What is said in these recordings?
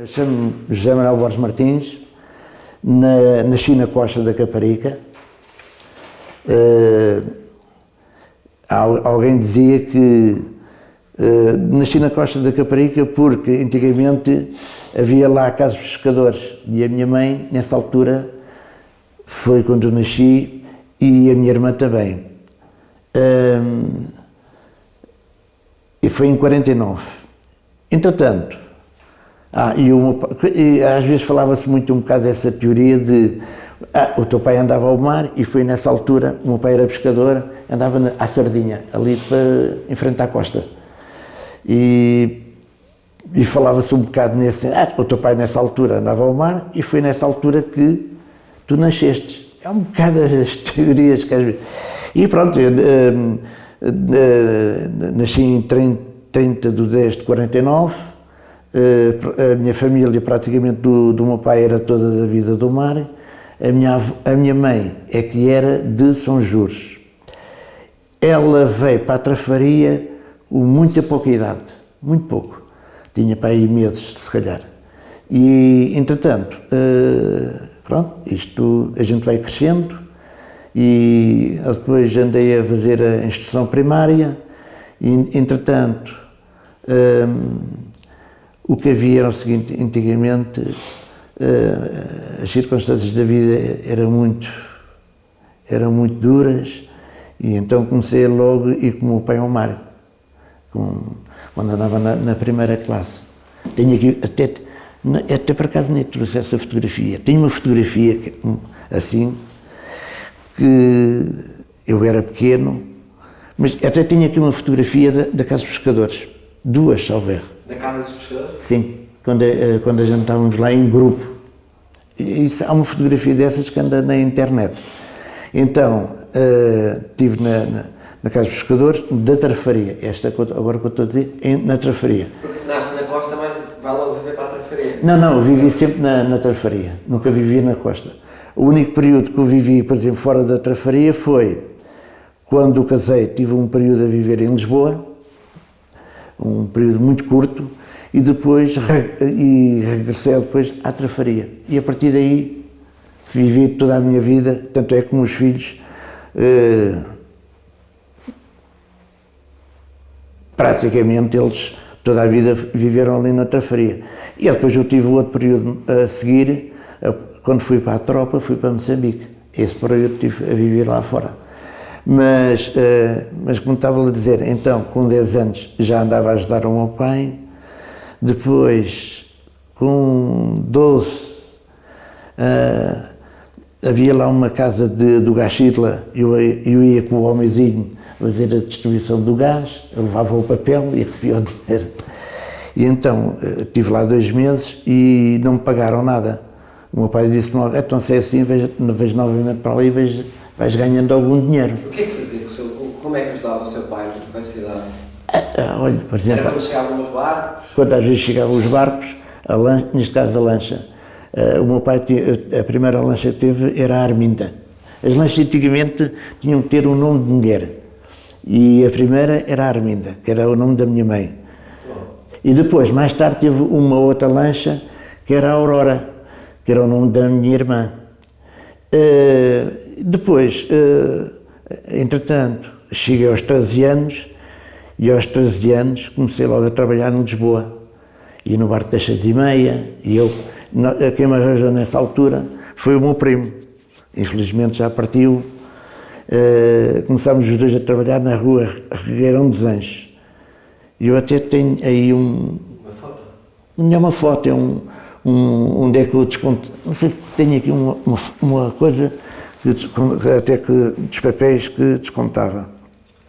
Chamo-me José Manuel Borges Martins, nasci na Costa da Caparica. Alguém dizia que nasci na Costa da Caparica porque antigamente havia lá casas de pescadores e a minha mãe, nessa altura, foi quando eu nasci, e a minha irmã também. E foi em 49. Entretanto, e às vezes falava-se muito um bocado dessa teoria de o teu pai andava ao mar, e foi nessa altura, o meu pai era pescador, andava à sardinha, ali para enfrentar a costa. E falava-se um bocado nesse, o teu pai nessa altura andava ao mar, e foi nessa altura que tu nasceste. É um bocado as teorias que às vezes... E pronto, eu nasci em 30 de 10 de 49, a minha família praticamente do meu pai era toda da vida do mar. A minha mãe é que era de São Jorge. Ela veio para a Trafaria com muita pouca idade, muito pouco. Tinha para aí meses, se calhar. E, entretanto, pronto, isto, a gente vai crescendo, e depois andei a fazer a instrução primária, e, entretanto, o que havia era o seguinte: antigamente as circunstâncias da vida eram muito duras, e então comecei logo a ir com o meu pai ao mar, quando andava na primeira classe. Tenho aqui, até por acaso nem trouxe essa fotografia. Tenho uma fotografia assim, que eu era pequeno, mas até tenho aqui uma fotografia da Casa dos Pescadores, duas, salvo erro. Da Casa dos Pescadores? Sim, quando a gente estávamos lá em grupo. Há uma fotografia dessas que anda na internet. Então, estive na Casa dos Pescadores, da Trafaria, agora que eu estou a dizer, na Trafaria. Porque nasce na costa, mas vai logo viver para a Trafaria? Não, eu vivi sempre na Trafaria, nunca vivi na costa. O único período que eu vivi, por exemplo, fora da Trafaria foi quando casei. Tive um período a viver em Lisboa, um período muito curto, e depois regressei depois à Trafaria. E a partir daí vivi toda a minha vida, tanto é que meus filhos praticamente eles toda a vida viveram ali na Trafaria. E depois eu tive outro período a seguir, quando fui para a tropa, fui para Moçambique. Esse período estive a viver lá fora. Mas como estava a dizer, então, com 10 anos já andava a ajudar o meu pai. Depois, com 12, havia lá uma casa do Gachitla, eu ia com o homenzinho fazer a distribuição do gás, eu levava o papel e recebia o dinheiro. E então, estive lá 2 meses e não me pagaram nada. O meu pai disse-me, então se é assim, vais novamente para ali e vais ganhando algum dinheiro. O que é que fazia? Como é que ajudava o seu pai nessa idade? Olha, por exemplo... Era quando chegavam os barcos? Quando às vezes chegavam os barcos, neste caso a lancha. O meu pai, a primeira lancha que teve era a Arminda. As lanchas antigamente tinham que ter um nome de mulher. E a primeira era a Arminda, que era o nome da minha mãe. E depois, mais tarde, teve uma outra lancha, que era a Aurora, que era o nome da minha irmã. Depois, entretanto, cheguei aos 13 anos, e aos 13 anos comecei logo a trabalhar em Lisboa. E no barco das 6h30, e quem me arranjou nessa altura foi o meu primo. Infelizmente já partiu. Começámos os dois a trabalhar na rua Regueirão dos Anjos. E eu até tenho aí uma foto? Não é uma foto, é onde é que eu desconto. Não sei se tenho aqui uma coisa até que dos papéis que descontava.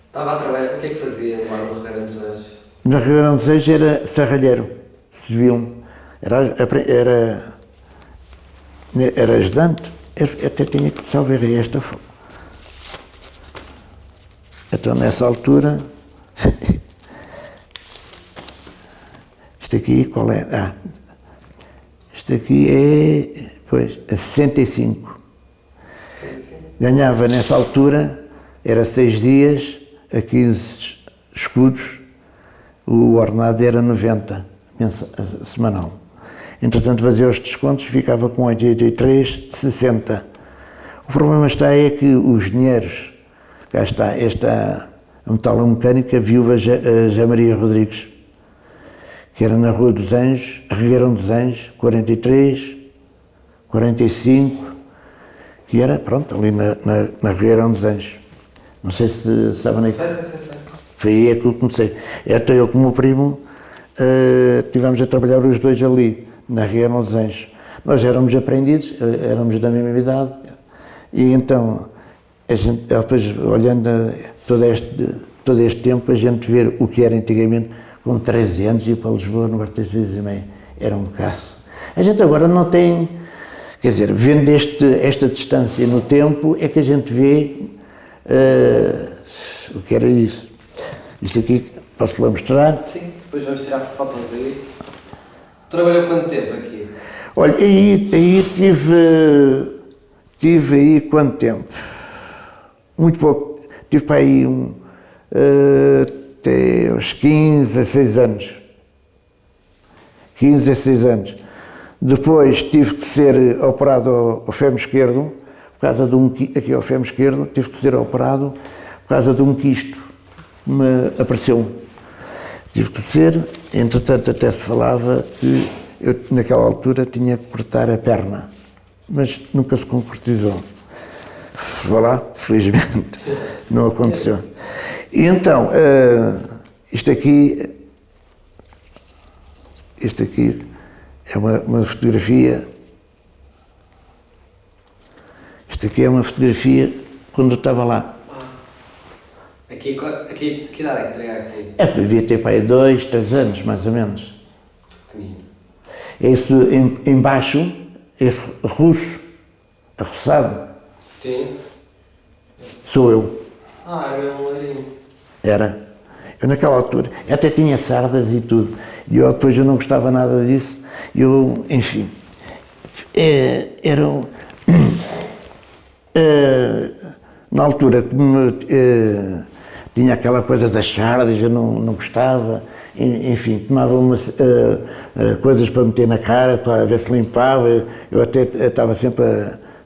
Estava a trabalhar, o que é que fazia lá no Regueirão dos Anjos? No Regueirão dos Anjos era serralheiro civil, era ajudante. Eu até tinha que salvar esta foto. Então nessa altura, isto aqui qual é? Isto aqui é, pois, a 65. Ganhava nessa altura, era 6 dias, a 15 escudos, o ordenado era 90, semanal. Entretanto, fazia os descontos e ficava com 83 de 60. O problema é que os dinheiros, cá está, esta a metalomecânica Viúva José Maria Rodrigues, que era na Rua dos Anjos, Regueirão dos Anjos, 43, 45, que era, pronto, ali na Regueirão dos Anjos. Não sei se sabem aí. Foi aí que eu comecei. Até eu como o primo, estivemos a trabalhar os dois ali, na Regueirão dos Anjos. Nós éramos aprendizes, éramos da mesma idade, e então, a gente, depois, olhando todo este tempo, a gente vê o que era antigamente, com 13 anos, ir para Lisboa, no Bartês 6,5, era um bocado. A gente agora não tem, quer dizer, vendo esta distância no tempo, é que a gente vê o que era isso. Isto aqui, posso lá mostrar? Sim, depois vamos tirar fotos a isto. Trabalhou quanto tempo aqui? Olha, aí tive aí quanto tempo? Muito pouco. Tive para aí até aos 15 a 6 anos. 15 a 6 anos. Depois tive que ser operado ao fêmur esquerdo, por causa de aqui ao fêmur esquerdo, tive que ser operado por causa de um quisto que me apareceu. Tive que ser, entretanto até se falava que eu naquela altura tinha que cortar a perna, mas nunca se concretizou. Vá lá, felizmente, não aconteceu. E então, isto aqui é uma fotografia. Isto aqui é uma fotografia quando eu estava lá. Aqui, que idade é que teria aqui? Devia ter para aí 2, 3 anos, mais ou menos. Pequenino. Esse embaixo, esse russo, arroçado, Sim. sou eu. Era mesmo loirinho. Era. Eu naquela altura, até tinha sardas e tudo. E depois eu não gostava nada disso. Enfim, na altura, como tinha aquela coisa das sardas, eu não gostava. Enfim, tomava coisas para meter na cara, para ver se limpava. Eu até estava sempre,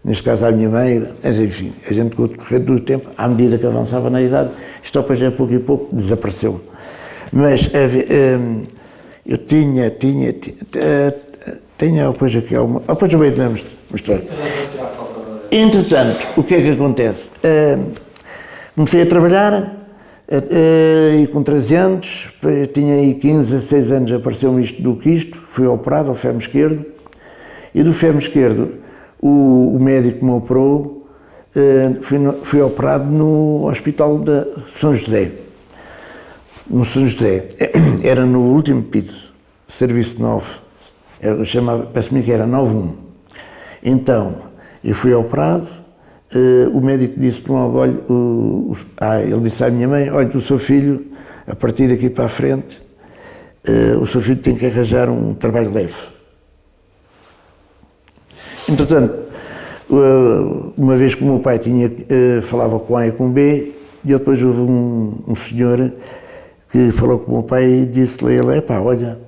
neste caso, à minha mãe. Mas, enfim, a gente, com o decorrer do tempo, à medida que avançava na idade, isto depois, a pouco e pouco, desapareceu. Mas eu tinha depois aqui alguma. Depois eu vou mostrar. Entretanto, o que é que acontece? Comecei a trabalhar. E com 13 anos, tinha aí 15 a 6 anos, apareceu-me isto do quisto, fui operado ao fêmur esquerdo, e do fêmur esquerdo, o médico que me operou, fui operado no Hospital de São José. No São José, era no último piso, serviço 9, parece-me que era 9-1. Então, eu fui operado. O médico disse logo, olha, ele disse à minha mãe, olha, o seu filho, a partir daqui para a frente, o seu filho tem que arranjar um trabalho leve. Entretanto, uma vez que o meu pai falava com A e com B, e depois houve um senhor que falou com o meu pai e disse-lhe a ele, olha,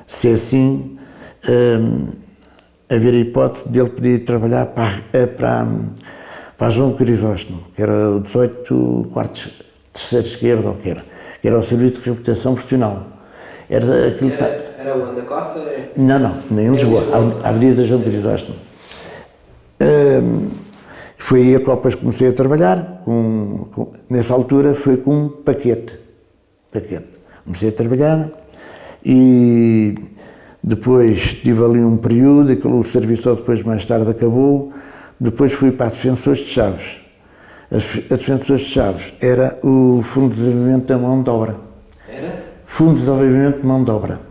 se é assim, haver a hipótese dele poder trabalhar para João Crisóstomo, que era o 18 quartos terceiro esquerdo, ou que era o Serviço de Reabilitação Profissional. Era onde? Na Costa? Não, nem em Lisboa, a Avenida João Crisóstomo. Foi aí a Copas que comecei a trabalhar, nessa altura foi com um paquete. Comecei a trabalhar e depois tive ali um período, o serviço depois mais tarde acabou. Depois fui para a Defensores de Chaves. A Defensores de Chaves era o Fundo de Desenvolvimento da Mão de Obra. Era? Fundo de Desenvolvimento de Mão de Obra.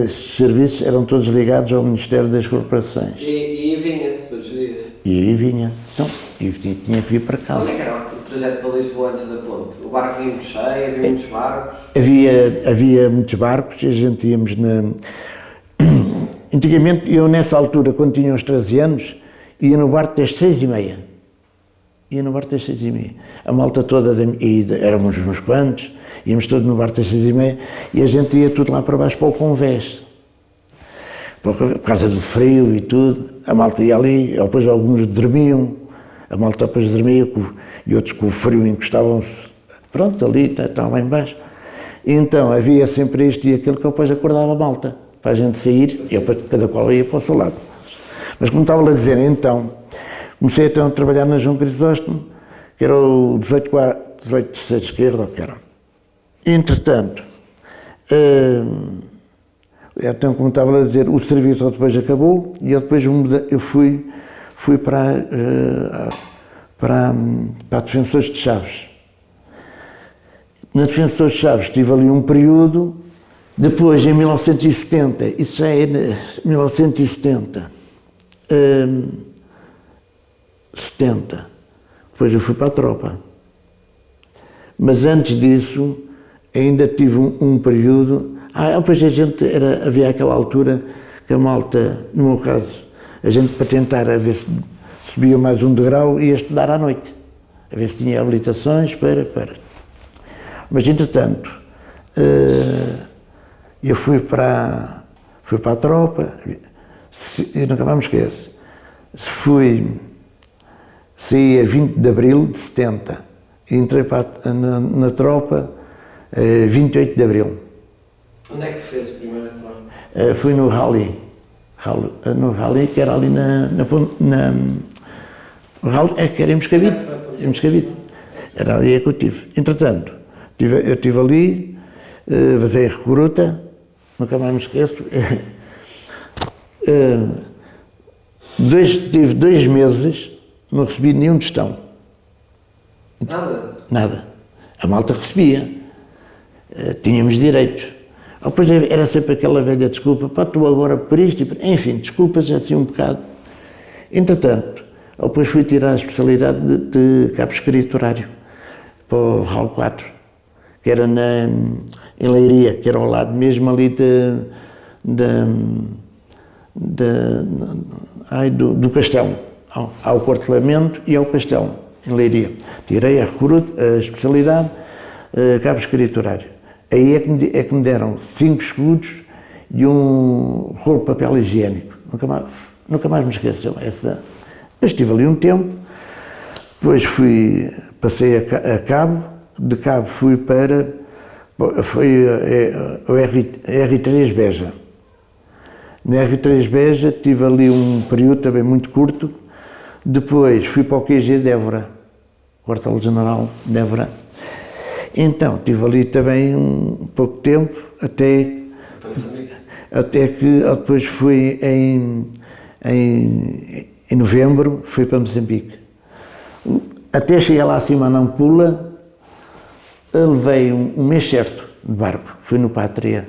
Esses serviços eram todos ligados ao Ministério das Corporações. E vinha todos os dias? E aí vinha. Então, eu tinha que vir para casa. Como é que era o trajeto para Lisboa antes da ponte? O barco vinha muito cheio, havia muitos barcos? Havia muitos barcos e a gente íamos Antigamente, eu nessa altura, quando tinha uns 13 anos, ia no barco das 6:30. A malta toda, éramos uns quantos, íamos todos no barco das 6:30 e a gente ia tudo lá para baixo para o Convés. por causa do frio e tudo. A malta ia ali, depois alguns dormiam, a malta depois dormia e outros com o frio encostavam-se, pronto, ali, está lá embaixo. E então havia sempre este e aquele que eu depois acordava a malta, para a gente sair, e depois cada qual ia para o seu lado. Mas como estava a dizer, então, comecei então a trabalhar na João Crisóstomo, que era o 18 terceiro esquerdo, ou que era. Entretanto, então, como estava a dizer, o serviço depois acabou e eu depois eu fui para Defensores de Chaves. Na Defensores de Chaves tive ali um período, depois em 1970, isso já é 1970, 70, depois eu fui para a tropa. Mas antes disso, ainda tive um período. Depois havia aquela altura que a malta, no meu caso, a gente para tentar a ver se subia mais um degrau ia estudar à noite, a ver se tinha habilitações para. Mas entretanto, eu fui para a tropa, eu nunca mais me esqueço, saí a 20 de abril de 70, e entrei na tropa 28 de abril. Onde é que fez a primeira tropa? Fui no Rally, que era ali o Rally, que era em Moscavide, era ali que eu tive. Entretanto, eu estive ali, fazei a recruta, nunca mais me esqueço, tive 2 meses, não recebi nenhum tostão. Nada? Nada. A malta recebia, tínhamos direito. Depois era sempre aquela velha desculpa, tu agora por isto, enfim, desculpas assim um bocado. Entretanto, depois fui tirar a especialidade de cabo escriturário para o RAL 4, que era em Leiria, que era ao lado mesmo ali do Castelo, ao Quartelamento e ao Castelo, em Leiria. Tirei a especialidade cabo escriturário. Aí é que me deram 5 escudos e um rolo de papel higiênico. Nunca mais me esqueço essa. Eu estive ali um tempo, depois passei a Cabo, de Cabo fui para o R3 Beja. No R3 Beja tive ali um período também muito curto, depois fui para o QG de Évora, Quartel-General de Évora. Então, estive ali também um pouco tempo, até que depois fui em novembro, fui para Moçambique. Até chegar lá acima a Nampula, levei um mês certo de barco, fui no Pátria,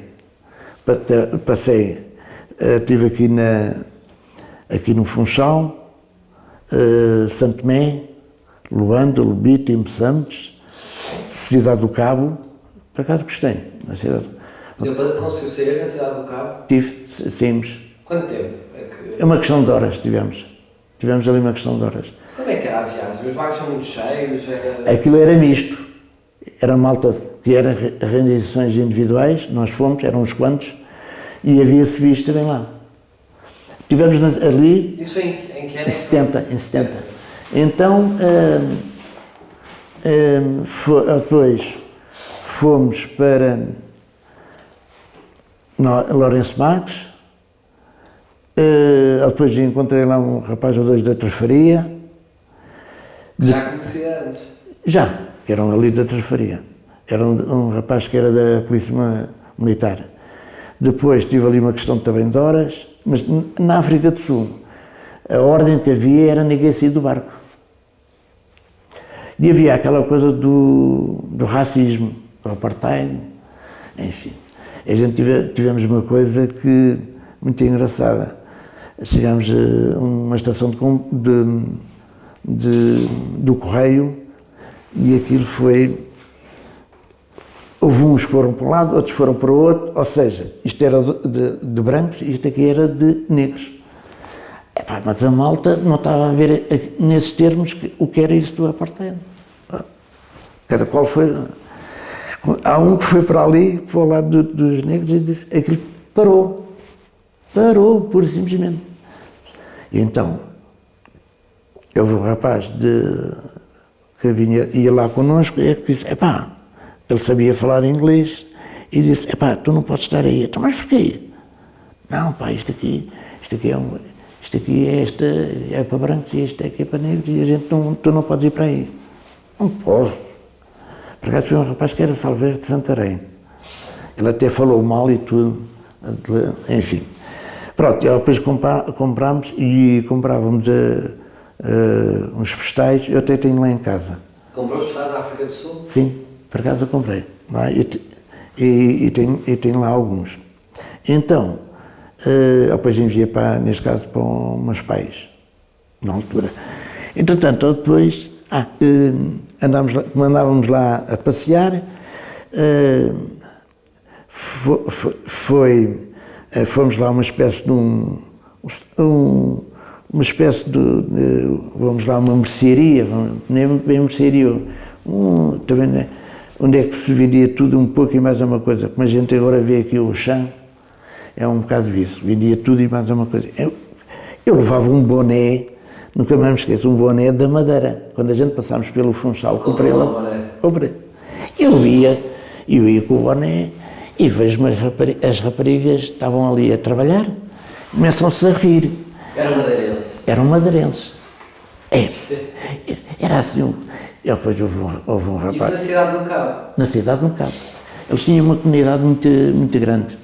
passei, estive aqui no Funchal, Santo Tomé, Luanda, Lubito e Moçambique, Cidade do Cabo, por acaso gostei, na cidade. Conseguiu sair na Cidade do Cabo? Saímos. Quanto tempo? É uma questão de horas, tivemos ali uma questão de horas. Como é que era a viagem? Os barcos são muito cheios? Aquilo era misto, era malta que era rendições individuais, nós fomos, eram uns quantos, e havia civis também lá. Tivemos ali... Isso foi em que ano? Em 70. Então... depois fomos para Lourenço Marques, depois encontrei lá um rapaz ou dois da Trefaria. Já conhecia antes? Já, que eram ali da Trefaria. Era um rapaz que era da Polícia Militar. Depois tive ali uma questão também de horas, mas na África do Sul a ordem que havia era ninguém sair do barco. E havia aquela coisa do racismo, do apartheid, enfim. A gente tivemos uma coisa muito engraçada. Chegámos a uma estação do Correio e aquilo foi... Houve uns que foram para um lado, outros foram para o outro, ou seja, isto era de brancos e isto aqui era de negros. Mas a malta não estava a ver nesses termos o que era isso do apartheid. Cada qual foi... Há um que foi para ali, para o lado dos negros, e disse, aquilo parou. Parou, pura e simplesmente. E então, houve um rapaz que ia lá connosco e que disse, epá, ele sabia falar inglês e disse, epá, tu não podes estar aí. Então, mas porquê? Não, pá, isto aqui é para brancos e isto aqui é para negros e a gente tu não podes ir para aí. Não posso. Por acaso foi um rapaz que era salveiro de Santarém. Ele até falou mal e tudo, enfim. Pronto, depois comprámos e comprávamos uns postais, eu até tenho lá em casa. Comprou os postais da África do Sul? Sim, por acaso eu comprei. Lá, e tenho lá alguns. Então, depois enviei neste caso para os meus pais, na altura. Entretanto, depois andávamos lá a passear, fomos lá uma espécie de vamos lá uma mercearia, nem muito bem mercearia, também, onde é que se vendia tudo um pouco e mais uma coisa, como a gente agora vê aqui o chão, é um bocado isso, vendia tudo e mais uma coisa. Eu levava um boné, nunca mais me esqueço, um boné da Madeira, quando a gente passámos pelo Funchal, comprei lá, comprei. Eu ia com o boné e vejo as raparigas estavam ali a trabalhar, começam-se a rir. Eram madeirenses? Eram madeirenses. Era assim, depois houve um rapaz... Isso na cidade do Cabo? Na cidade do Cabo. Eles tinham uma comunidade muito grande.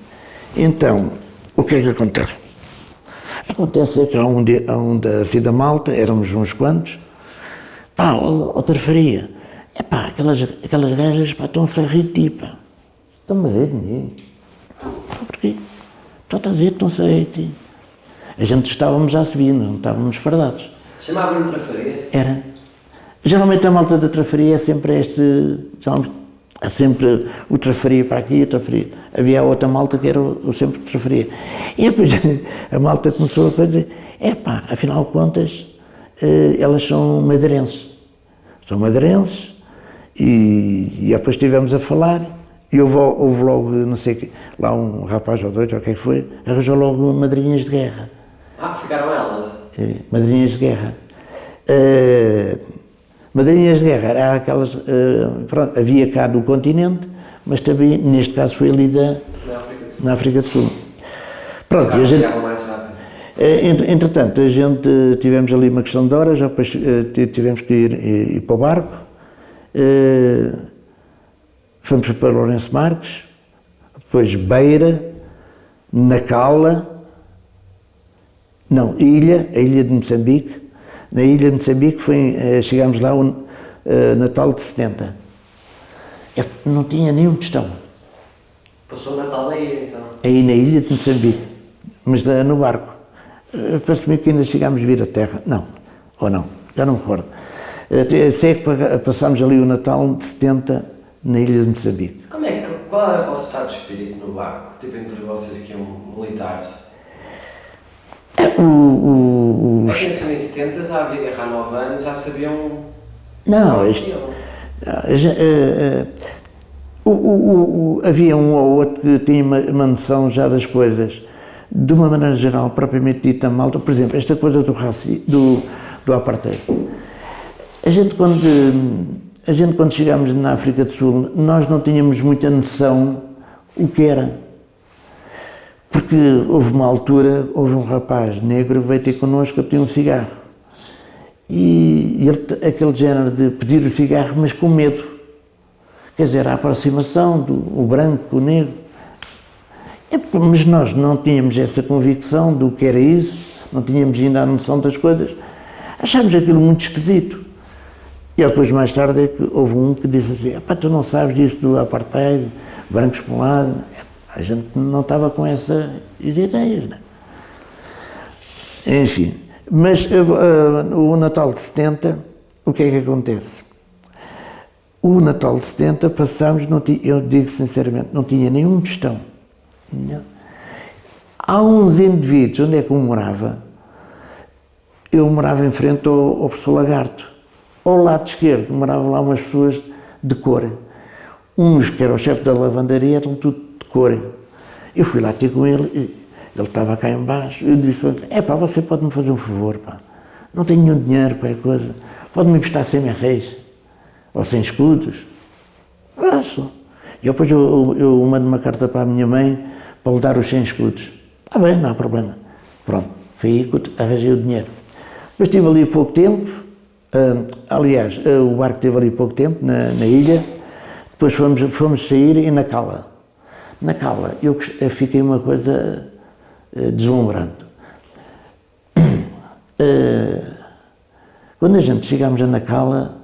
Então, o que é que acontece? Acontece que há um da da Malta, éramos uns quantos, pá, outra faria. Pá, aquelas gajas, pá, estão-se a rir de ti, pá. Estão-me a rir de mim. Porquê? Estão-te a dizer, estão-se a rir de ti. A gente estávamos à subir, não estávamos fardados. Chamavam-lhe trafaria? Era. Geralmente a malta da trafaria é sempre há sempre o trafaria para aqui e o trafaria. Havia outra malta que era sempre o trafaria. E depois a malta começou a dizer, pá, afinal de contas, elas são madeirenses. São madeirenses e depois estivemos a falar e houve logo, não sei o quê, lá um rapaz ou dois, ou o que é que foi, arranjou logo madrinhas de guerra. Ficaram elas? Madrinhas de guerra. Madrinhas de guerra eram aquelas, pronto, havia cá do continente, mas também, neste caso, foi ali na África do Sul. Pronto, e a gente, mais rápido. entretanto, a gente tivemos ali uma questão de horas, depois tivemos que ir para o barco, fomos para Lourenço Marques, depois Beira, Nacala, a ilha de Moçambique. Na ilha de Moçambique chegámos lá Natal de 70. Não tinha nenhum tostão. Passou o Natal na ilha, então? Aí na ilha de Moçambique, mas no barco. Parece-me que ainda chegámos a vir a terra. Não, ou não, já não me recordo. Sei que passámos ali o Natal de 70 na ilha de Moçambique. Qual era o vosso estado de espírito no barco? Tipo, entre vocês que iam militares? Aqui em 70 já havia guerra há 9 anos, já sabiam... Não, havia um ou outro que tinha uma noção já das coisas, de uma maneira geral, propriamente dita malta. Por exemplo, esta coisa do apartheid. A gente quando chegámos na África do Sul, nós não tínhamos muita noção o que era. Porque houve uma altura, houve um rapaz negro que veio ter connosco a pedir um cigarro. E ele, aquele género de pedir o cigarro, mas com medo. Quer dizer, a aproximação do branco, o negro. Mas nós não tínhamos essa convicção do que era isso, não tínhamos ainda a noção das coisas. Achámos aquilo muito esquisito. E depois, mais tarde, é que houve um que disse assim, tu não sabes disso do apartheid, brancos para um lado. A gente não estava com essas ideias, né? Enfim, mas o Natal de 70, o que é que acontece? O Natal de 70 passámos, eu digo sinceramente, não tinha nenhum tostão. Há uns indivíduos, onde é que eu morava em frente ao professor Lagarto. Ao lado esquerdo, moravam lá umas pessoas de cor. Uns que era o chefe da lavandaria, eram tudo de cor. Eu fui lá ter com ele Ele estava cá embaixo, eu disse, pá, você pode-me fazer um favor, pá, não tenho nenhum dinheiro para a coisa, pode-me emprestar 100 reis, ou 100 escudos, faço. E depois eu mando uma carta para a minha mãe para lhe dar os 100 escudos. Está bem, não há problema. Pronto, foi aí que arranjei o dinheiro. Mas estive ali pouco tempo, aliás, o barco esteve ali pouco tempo, na ilha, depois fomos sair e na Cala. Na Cala, eu fiquei uma coisa deslumbrante. Quando a gente chegámos a Nacala,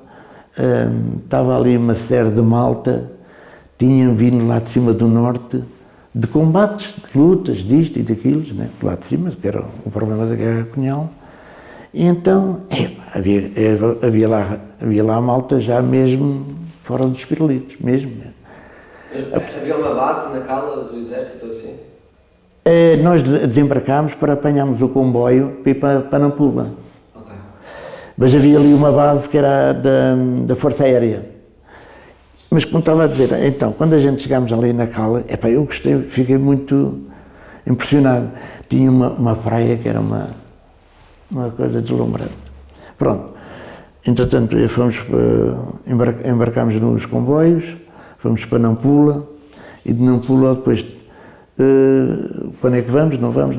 estava ali uma série de malta, tinham vindo lá de cima do norte, de combates, de lutas, disto e daquilo, né? De lá de cima, que era o problema da Guerra Colonial. E então, havia lá a malta já mesmo fora dos pirulitos, mesmo. Havia uma base na Cala do exército assim? Nós desembarcámos para apanharmos o comboio para ir para Nampula. Okay. Mas havia ali uma base que era da Força Aérea. Mas como estava a dizer, então, quando a gente chegámos ali na Cala, eu gostei, fiquei muito impressionado. Tinha uma praia que era uma coisa deslumbrante. Pronto. Entretanto, embarcámos nos comboios, fomos para Nampula, e de Nampula depois, quando é que vamos? Não vamos,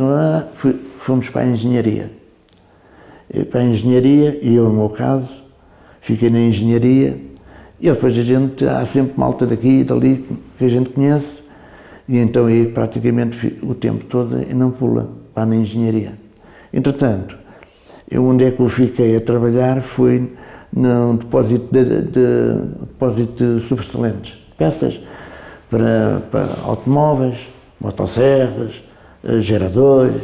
fomos para a engenharia. Para a engenharia, e eu, no meu caso, fiquei na engenharia, e depois há sempre malta daqui e dali que a gente conhece, e então aí praticamente o tempo todo em Nampula, lá na engenharia. Entretanto, onde é que eu fiquei a trabalhar foi num depósito de subexcelentes, peças para automóveis, motosserras, geradores,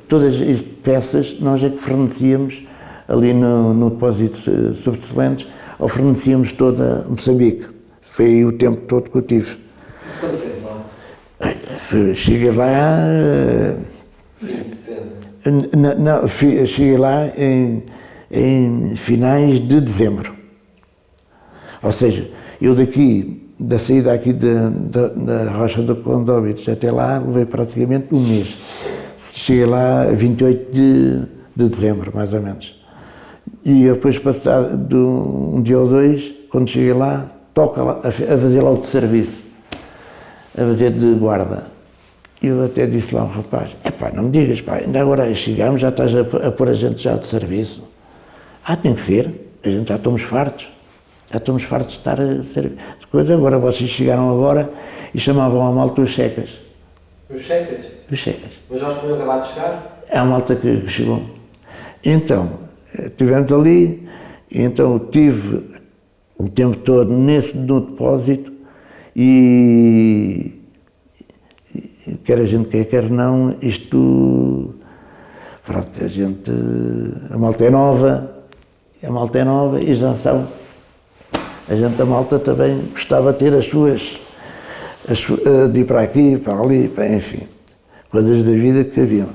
todas as peças nós é que fornecíamos ali no depósito de subexcelentes, ou fornecíamos toda Moçambique. Foi aí o tempo todo que eu tive. Quanto tempo lá? Cheguei lá... Fim de 70? Não, cheguei lá em finais de dezembro. Ou seja, eu da saída aqui da Rocha do Condóbitos até lá, levei praticamente um mês. Cheguei lá a 28 de dezembro, mais ou menos. E depois, passado um dia ou dois, quando cheguei lá, toca lá a fazer logo de serviço, a fazer de guarda. E eu até disse lá ao rapaz, não me digas, pá, ainda agora chegamos, já estás a pôr a gente já de serviço. Tem que ser, a gente já estamos fartos de estar a servir. Depois agora vocês chegaram agora e chamavam a malta os checas. Os checas? Os checas. Mas já tinham acabado de chegar? É a malta que chegou. Então, estivemos ali, e então eu tive o tempo todo no depósito e quer a gente quer não, isto, pronto, a malta é nova e já sabe, a malta também gostava de ter as suas, de ir para aqui, para ali, enfim, coisas da vida que haviam.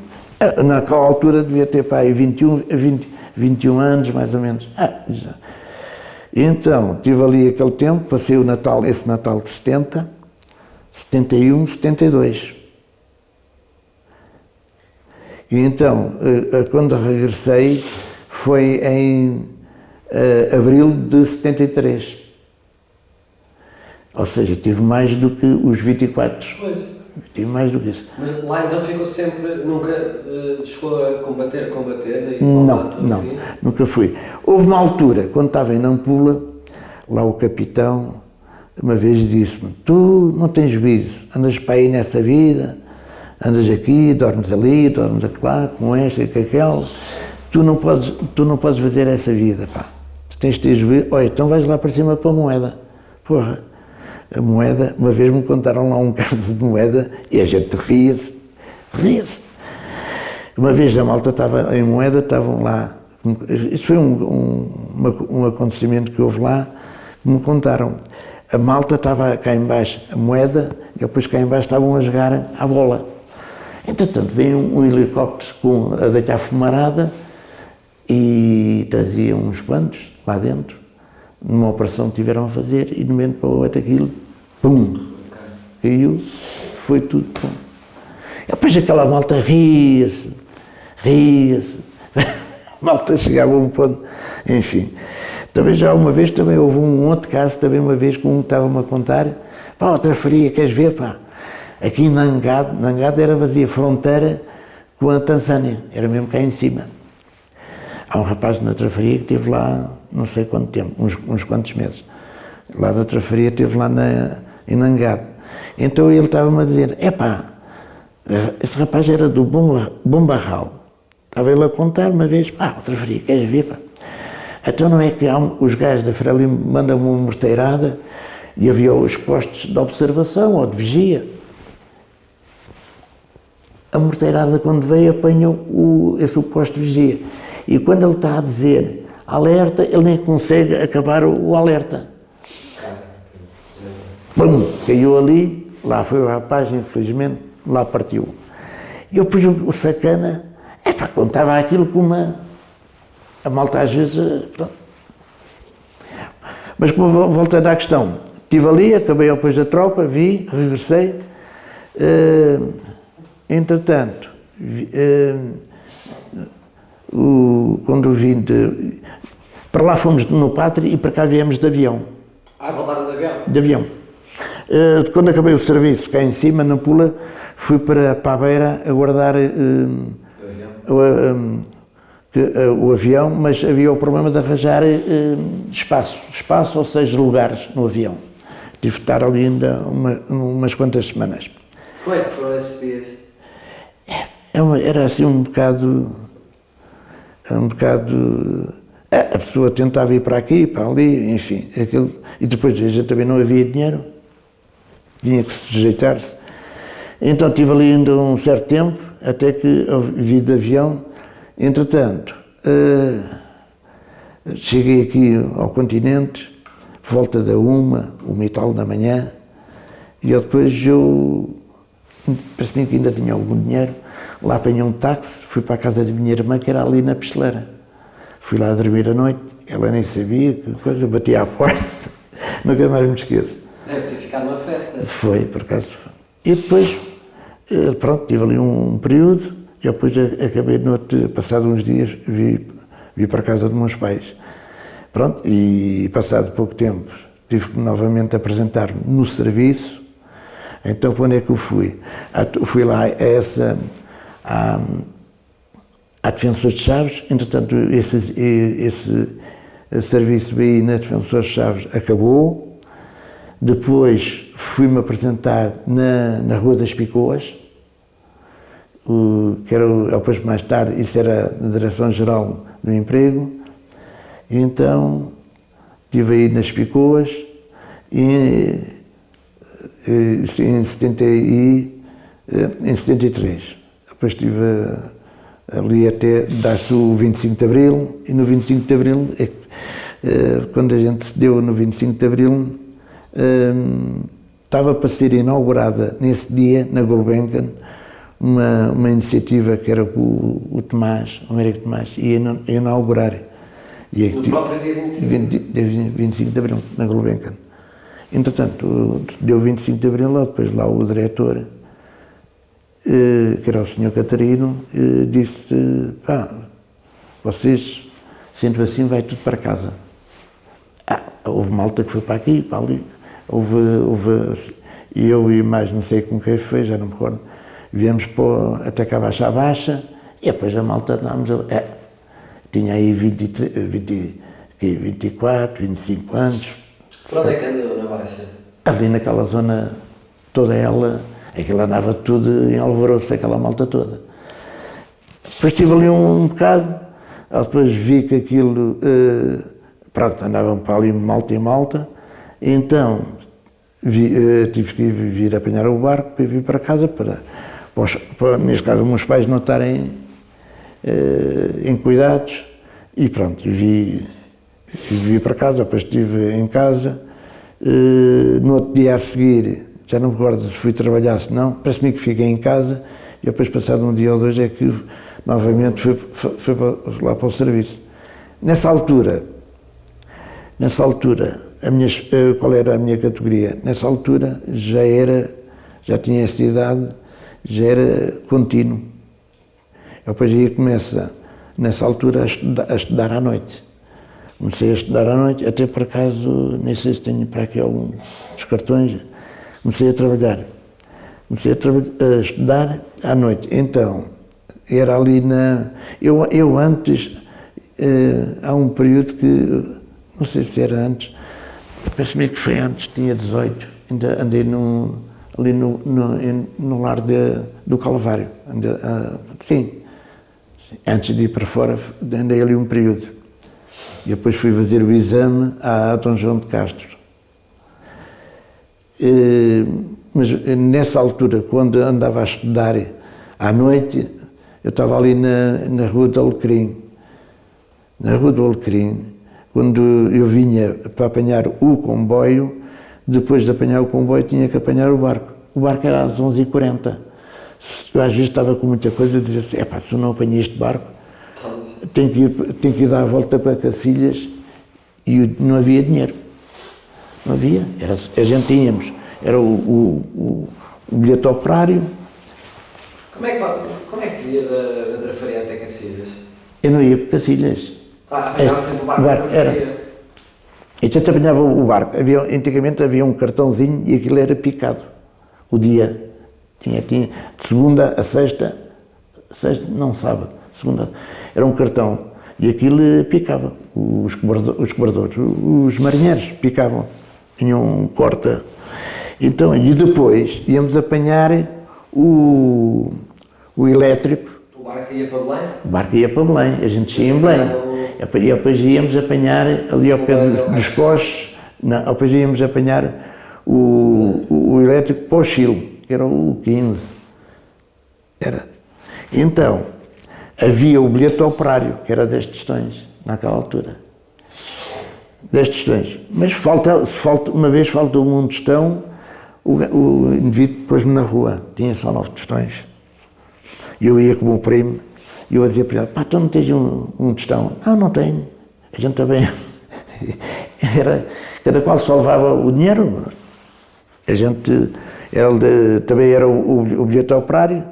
Naquela altura devia ter para aí 21 anos, mais ou menos. Já. Então, tive ali aquele tempo, passei esse Natal de 70, 71, 72. E então, quando regressei, foi em abril de 73. Ou seja, tive mais do que os 24. Pois. Tive mais do que isso. Mas lá então ficou sempre, nunca chegou a combater? Não, assim? nunca fui. Houve uma altura, quando estava em Nampula, lá o capitão, uma vez disse-me, tu não tens juízo, andas para aí nessa vida, andas aqui, dormes ali, dormes acolá, com esta e com aquela, tu não podes fazer essa vida, pá. Tu tens de ter juízo, olha, então vais lá para cima para a moeda. Porra, a moeda, uma vez me contaram lá um caso de moeda e a gente ria-se. Uma vez a malta estava em moeda, estavam lá, isso foi um acontecimento que houve lá, que me contaram. A malta estava cá em baixo, a moeda, e depois cá em baixo estavam a jogar à bola. Entretanto, veio um helicóptero a deitar fumarada e trazia uns quantos lá dentro, numa operação que tiveram a fazer, e de um momento para o outro aquilo, pum, caiu, foi tudo pum. Depois aquela malta ria-se. Malta chegava a um ponto, enfim. Também já uma vez, também houve um outro caso, também uma vez, que um estava-me a contar, pá, outra faria, queres ver, pá? Aqui em Nangado era vazia, fronteira com a Tanzânia, era mesmo cá em cima. Há um rapaz na Trafaria que esteve lá não sei quanto tempo, uns quantos meses. Lá da Trafaria esteve lá em Nangado. Então ele estava-me a dizer, epá, esse rapaz era do Bom Barral. Estava ele a contar uma vez, pá, outra Trafaria, queres ver, pá? Então não é que os gajos da Frelimo mandam-me uma morteirada e havia os postos de observação ou de vigia. A morteirada, quando veio, apanhou esse posto de vigia. E quando ele está a dizer alerta, ele nem consegue acabar o alerta. Pum, caiu ali, lá foi o rapaz, infelizmente, lá partiu. E eu pus o sacana, contava aquilo com a malta às vezes, pronto. Mas voltando à questão, estive ali, acabei depois da tropa, regressei, entretanto, quando vim para lá fomos no Pátria e para cá viemos de avião. Voltaram de avião? De avião. Quando acabei o serviço cá em cima, na Pula, fui para a Beira aguardar o avião, mas havia o problema de arranjar espaço, ou seja, lugares no avião. Tive de estar ali ainda umas quantas semanas. Como é que foram esses dias? Era assim um bocado... a pessoa tentava ir para aqui, para ali, enfim, aquilo, e depois a gente também não havia dinheiro, tinha que sujeitar-se. Então estive ali ainda um certo tempo, até que eu vi de avião. Entretanto, cheguei aqui ao continente, volta da 1 e tal da manhã, e depois parece-me que ainda tinha algum dinheiro, lá apanhei um táxi, fui para a casa da minha irmã, que era ali na Pesteleira. Fui lá dormir à noite, ela nem sabia que coisa, bati à porta, nunca mais me esqueço. Deve ter ficado uma festa. Foi, por acaso. E depois, pronto, tive ali um período, e depois acabei, passado uns dias, vi para a casa dos meus pais. Pronto, e passado pouco tempo, tive que novamente apresentar-me no serviço. Então, para onde é que eu fui? Fui lá a Defensores de Chaves, entretanto, esse serviço BI na Defensores de Chaves acabou. Depois fui-me apresentar na Rua das Picoas, que era depois mais tarde, isso era a Direção-Geral do Emprego. E então estive aí nas Picoas e em 73. Depois estive ali até dar-se o 25 de Abril, e no 25 de Abril, quando a gente se deu no 25 de Abril, estava para ser inaugurada nesse dia, na Gulbenkian, uma iniciativa que era com o Tomás, o Américo Tomás, ia inaugurar. No próprio dia 25? 25 de Abril, na Gulbenkian. Entretanto, deu 25 de Abril, depois lá o diretor, que era o Sr. Catarino, disse, vocês, sendo assim, vai tudo para casa. Houve malta que foi para aqui, para ali, e eu e mais não sei com quem foi, já não me recordo, viemos até cá a Baixa, e depois a malta andámos tinha aí 24, 25 anos. Por onde é que andou na Baixa? Ali naquela zona, toda ela, aquilo andava tudo em alvoroço, aquela malta toda. Depois estive ali um bocado, depois vi que aquilo, pronto, andavam para ali malta em malta, então tive que vir apanhar o barco para vir para casa, para neste caso, meus pais não estarem em cuidados, e pronto, vi para casa, depois estive em casa. No outro dia a seguir, já não me recordo se fui trabalhar, se não, parece-me que fiquei em casa, e depois, passado um dia ou dois, é que novamente fui lá para o serviço. Nessa altura, qual era a minha categoria? Nessa altura já tinha essa idade, já era contínuo. Eu depois aí começo, nessa altura, a estudar à noite. Comecei a estudar à noite, até por acaso, nem sei se tenho para aqui alguns cartões, comecei a trabalhar. Comecei a estudar à noite. Então, era ali na... Eu antes, há um período que, não sei se era antes, parece-me que foi antes, tinha 18, ainda andei ali no lar do Calvário. Sim, antes de ir para fora, andei ali um período. E depois fui fazer o exame a Dom João de Castro. Mas nessa altura, quando andava a estudar à noite, eu estava ali na Rua do Alecrim. Na Rua do Alecrim, quando eu vinha para apanhar o comboio, depois de apanhar o comboio tinha que apanhar o barco. O barco era às 11h40. Eu às vezes estava com muita coisa e dizia assim, se eu não apanhei este barco, tenho que ir dar a volta para Cacilhas, e não havia dinheiro. Não havia. A gente tínhamos. Era o bilhete operário. Como é que ia da Trafaria até Cacilhas? Eu não ia para Cacilhas. Apanhava sempre o barco. Era. A gente apanhava o barco. Antigamente havia um cartãozinho e aquilo era picado. O dia. Tinha de segunda a sexta, não sábado, segunda. Era um cartão. E aquilo picava. Os cobradores, os marinheiros picavam. Tinham um corta. Então, e depois íamos apanhar o elétrico. O barco ia para Belém? O barco ia para Belém, a gente ia em Belém. E depois íamos apanhar ali ao pé dos coches, depois íamos apanhar o elétrico para o Chile, que era o 15. Era. Então, havia o bilhete operário, que era 10 tostões, naquela altura. 10 tostões. Mas uma vez faltou-me um tostão, o indivíduo pôs-me na rua, tinha só 9 tostões. E eu ia com o meu primo, e eu dizia para ele, tu não tens um tostão? Não tenho. A gente também, cada qual só levava o dinheiro. A gente, também era o bilhete operário,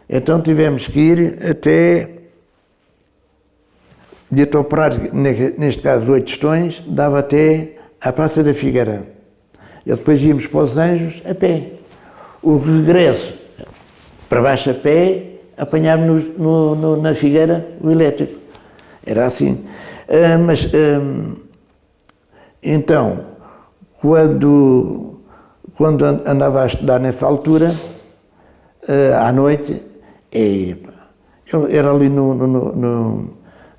então tivemos que ir até, bilhete operário, neste caso 8 tostões, dava até à Praça da Figueira. E depois íamos para os Anjos a pé. O regresso, para baixo a pé, apanhávamos na Figueira o elétrico. Era assim. Então, quando andava a estudar nessa altura, à noite, era ali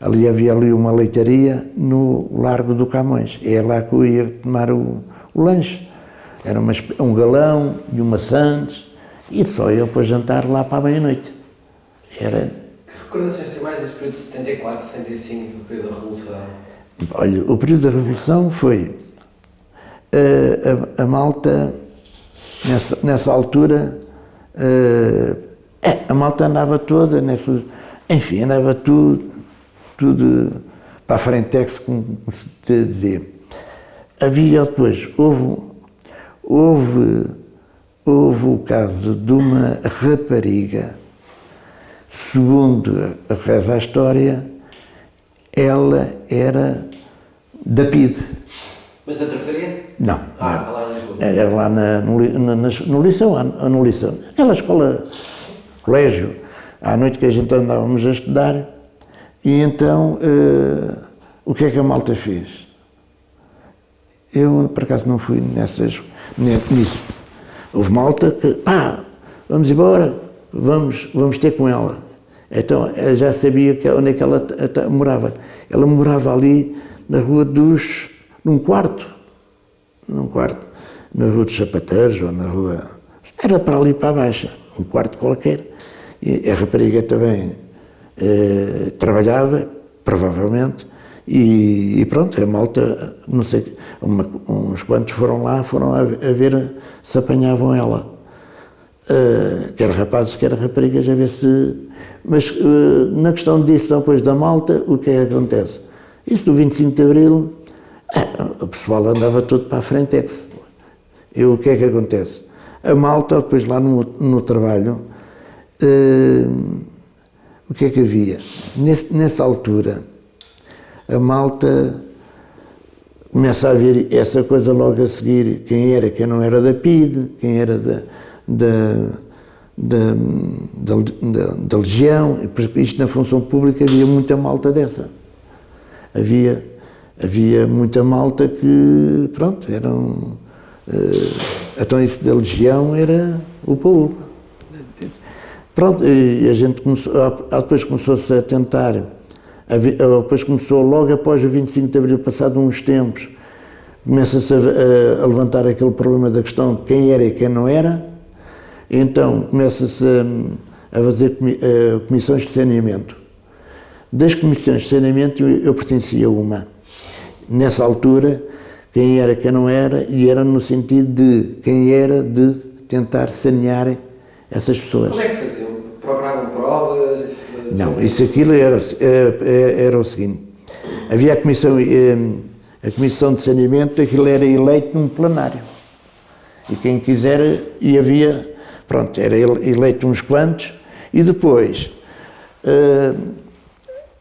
ali havia ali uma leitaria no Largo do Camões. É lá que eu ia tomar o lanche. Era um galão e uma Santos, e só eu para jantar lá para a meia-noite. Era... Que recordações tem mais desse período de 74, 75, do período da Revolução? Olha, o período da Revolução foi a malta, nessa altura, a malta andava toda, andava tudo para a frentex, como se dizia. Havia depois, houve o caso de uma rapariga, segundo reza a história, ela era da PIDE. Mas da Trafaria? Não. Está lá em Lisboa. Era lá no Liceu, aquela escola, colégio, à noite que a gente andávamos a estudar, e então, o que é que a malta fez? Eu, por acaso, não fui nisso. Houve malta que, vamos embora, vamos ter com ela. Então, eu já sabia onde é que ela morava. Ela morava ali na Rua num quarto, na Rua dos Sapateiros, ou na Rua... Era para ali para baixo, um quarto qualquer. E a rapariga também trabalhava, provavelmente, e pronto, a malta, não sei, uns quantos foram lá, foram a ver se apanhavam ela. Quer rapazes, quer raparigas, a ver se... Mas na questão disso, depois da malta, o que é que acontece? Isso do 25 de Abril, o pessoal andava todo para a frentex. E o que é que acontece? A malta, depois lá no trabalho, o que é que havia? Nessa altura, a malta começa a ver essa coisa logo a seguir, quem não era da PIDE, quem era da Legião, isto na função pública havia muita malta dessa. Havia muita malta que, pronto, eram... então isso da Legião era upa-upa. Pronto, e a gente começou, depois começou-se a tentar, depois começou logo após o 25 de Abril, passado uns tempos, começa-se a levantar aquele problema da questão de quem era e quem não era, então começa-se a fazer comissões de saneamento. Das comissões de saneamento eu pertencia a uma. Nessa altura, quem era, quem não era, e era no sentido de quem era de tentar sanear essas pessoas. Como é que faziam? Procuravam provas? Não, aquilo era o seguinte, havia a comissão de saneamento, aquilo era eleito num plenário, e quem quiser, e havia, pronto, era eleito uns quantos, e depois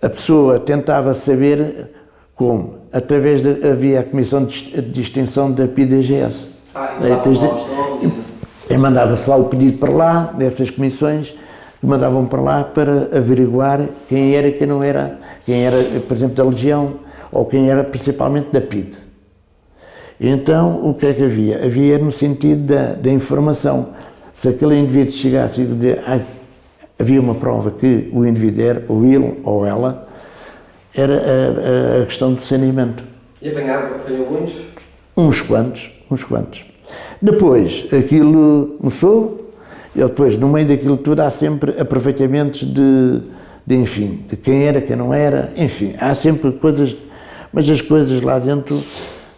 a pessoa tentava saber como, através havia a comissão de extensão da PIDGS. E mandava-se lá o pedido para lá, dessas comissões, que mandavam para lá para averiguar quem era e quem não era, quem era, por exemplo, da Legião, ou quem era principalmente da PIDE. Então, o que é que havia? Havia no sentido da informação. Se aquele indivíduo chegasse e dizia, havia uma prova que o indivíduo era, ou ele ou ela, era a questão do saneamento. E apanhou muitos? Uns quantos. Depois, aquilo começou, e depois, no meio daquilo tudo, há sempre aproveitamentos enfim, de quem era, quem não era, enfim, há sempre coisas, mas as coisas lá dentro,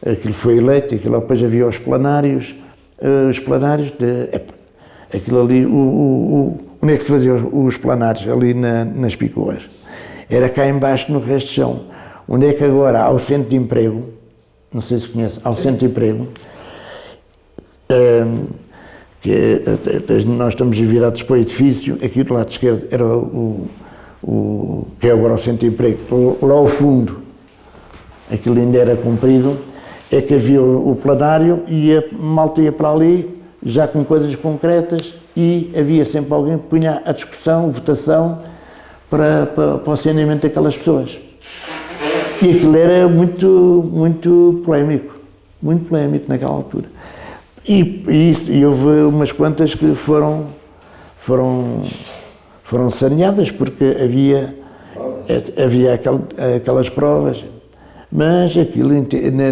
aquilo foi eleito, aquilo depois havia os plenários, aquilo ali, onde é que se faziam os plenários? Ali nas Picoas. Era cá embaixo no resto de chão. Onde é que agora há o centro de emprego, não sei se conhece, há o centro de emprego, que nós estamos virados para o edifício, aqui do lado esquerdo era que é agora o centro de emprego, lá ao fundo, aquilo ainda era comprido, é que havia o plenário e a malta ia para ali, já com coisas concretas, e havia sempre alguém que punha a discussão, votação, para o saneamento daquelas pessoas. E aquilo era muito polémico naquela altura. E houve umas quantas que foram saneadas, porque havia aquelas provas, mas aquilo,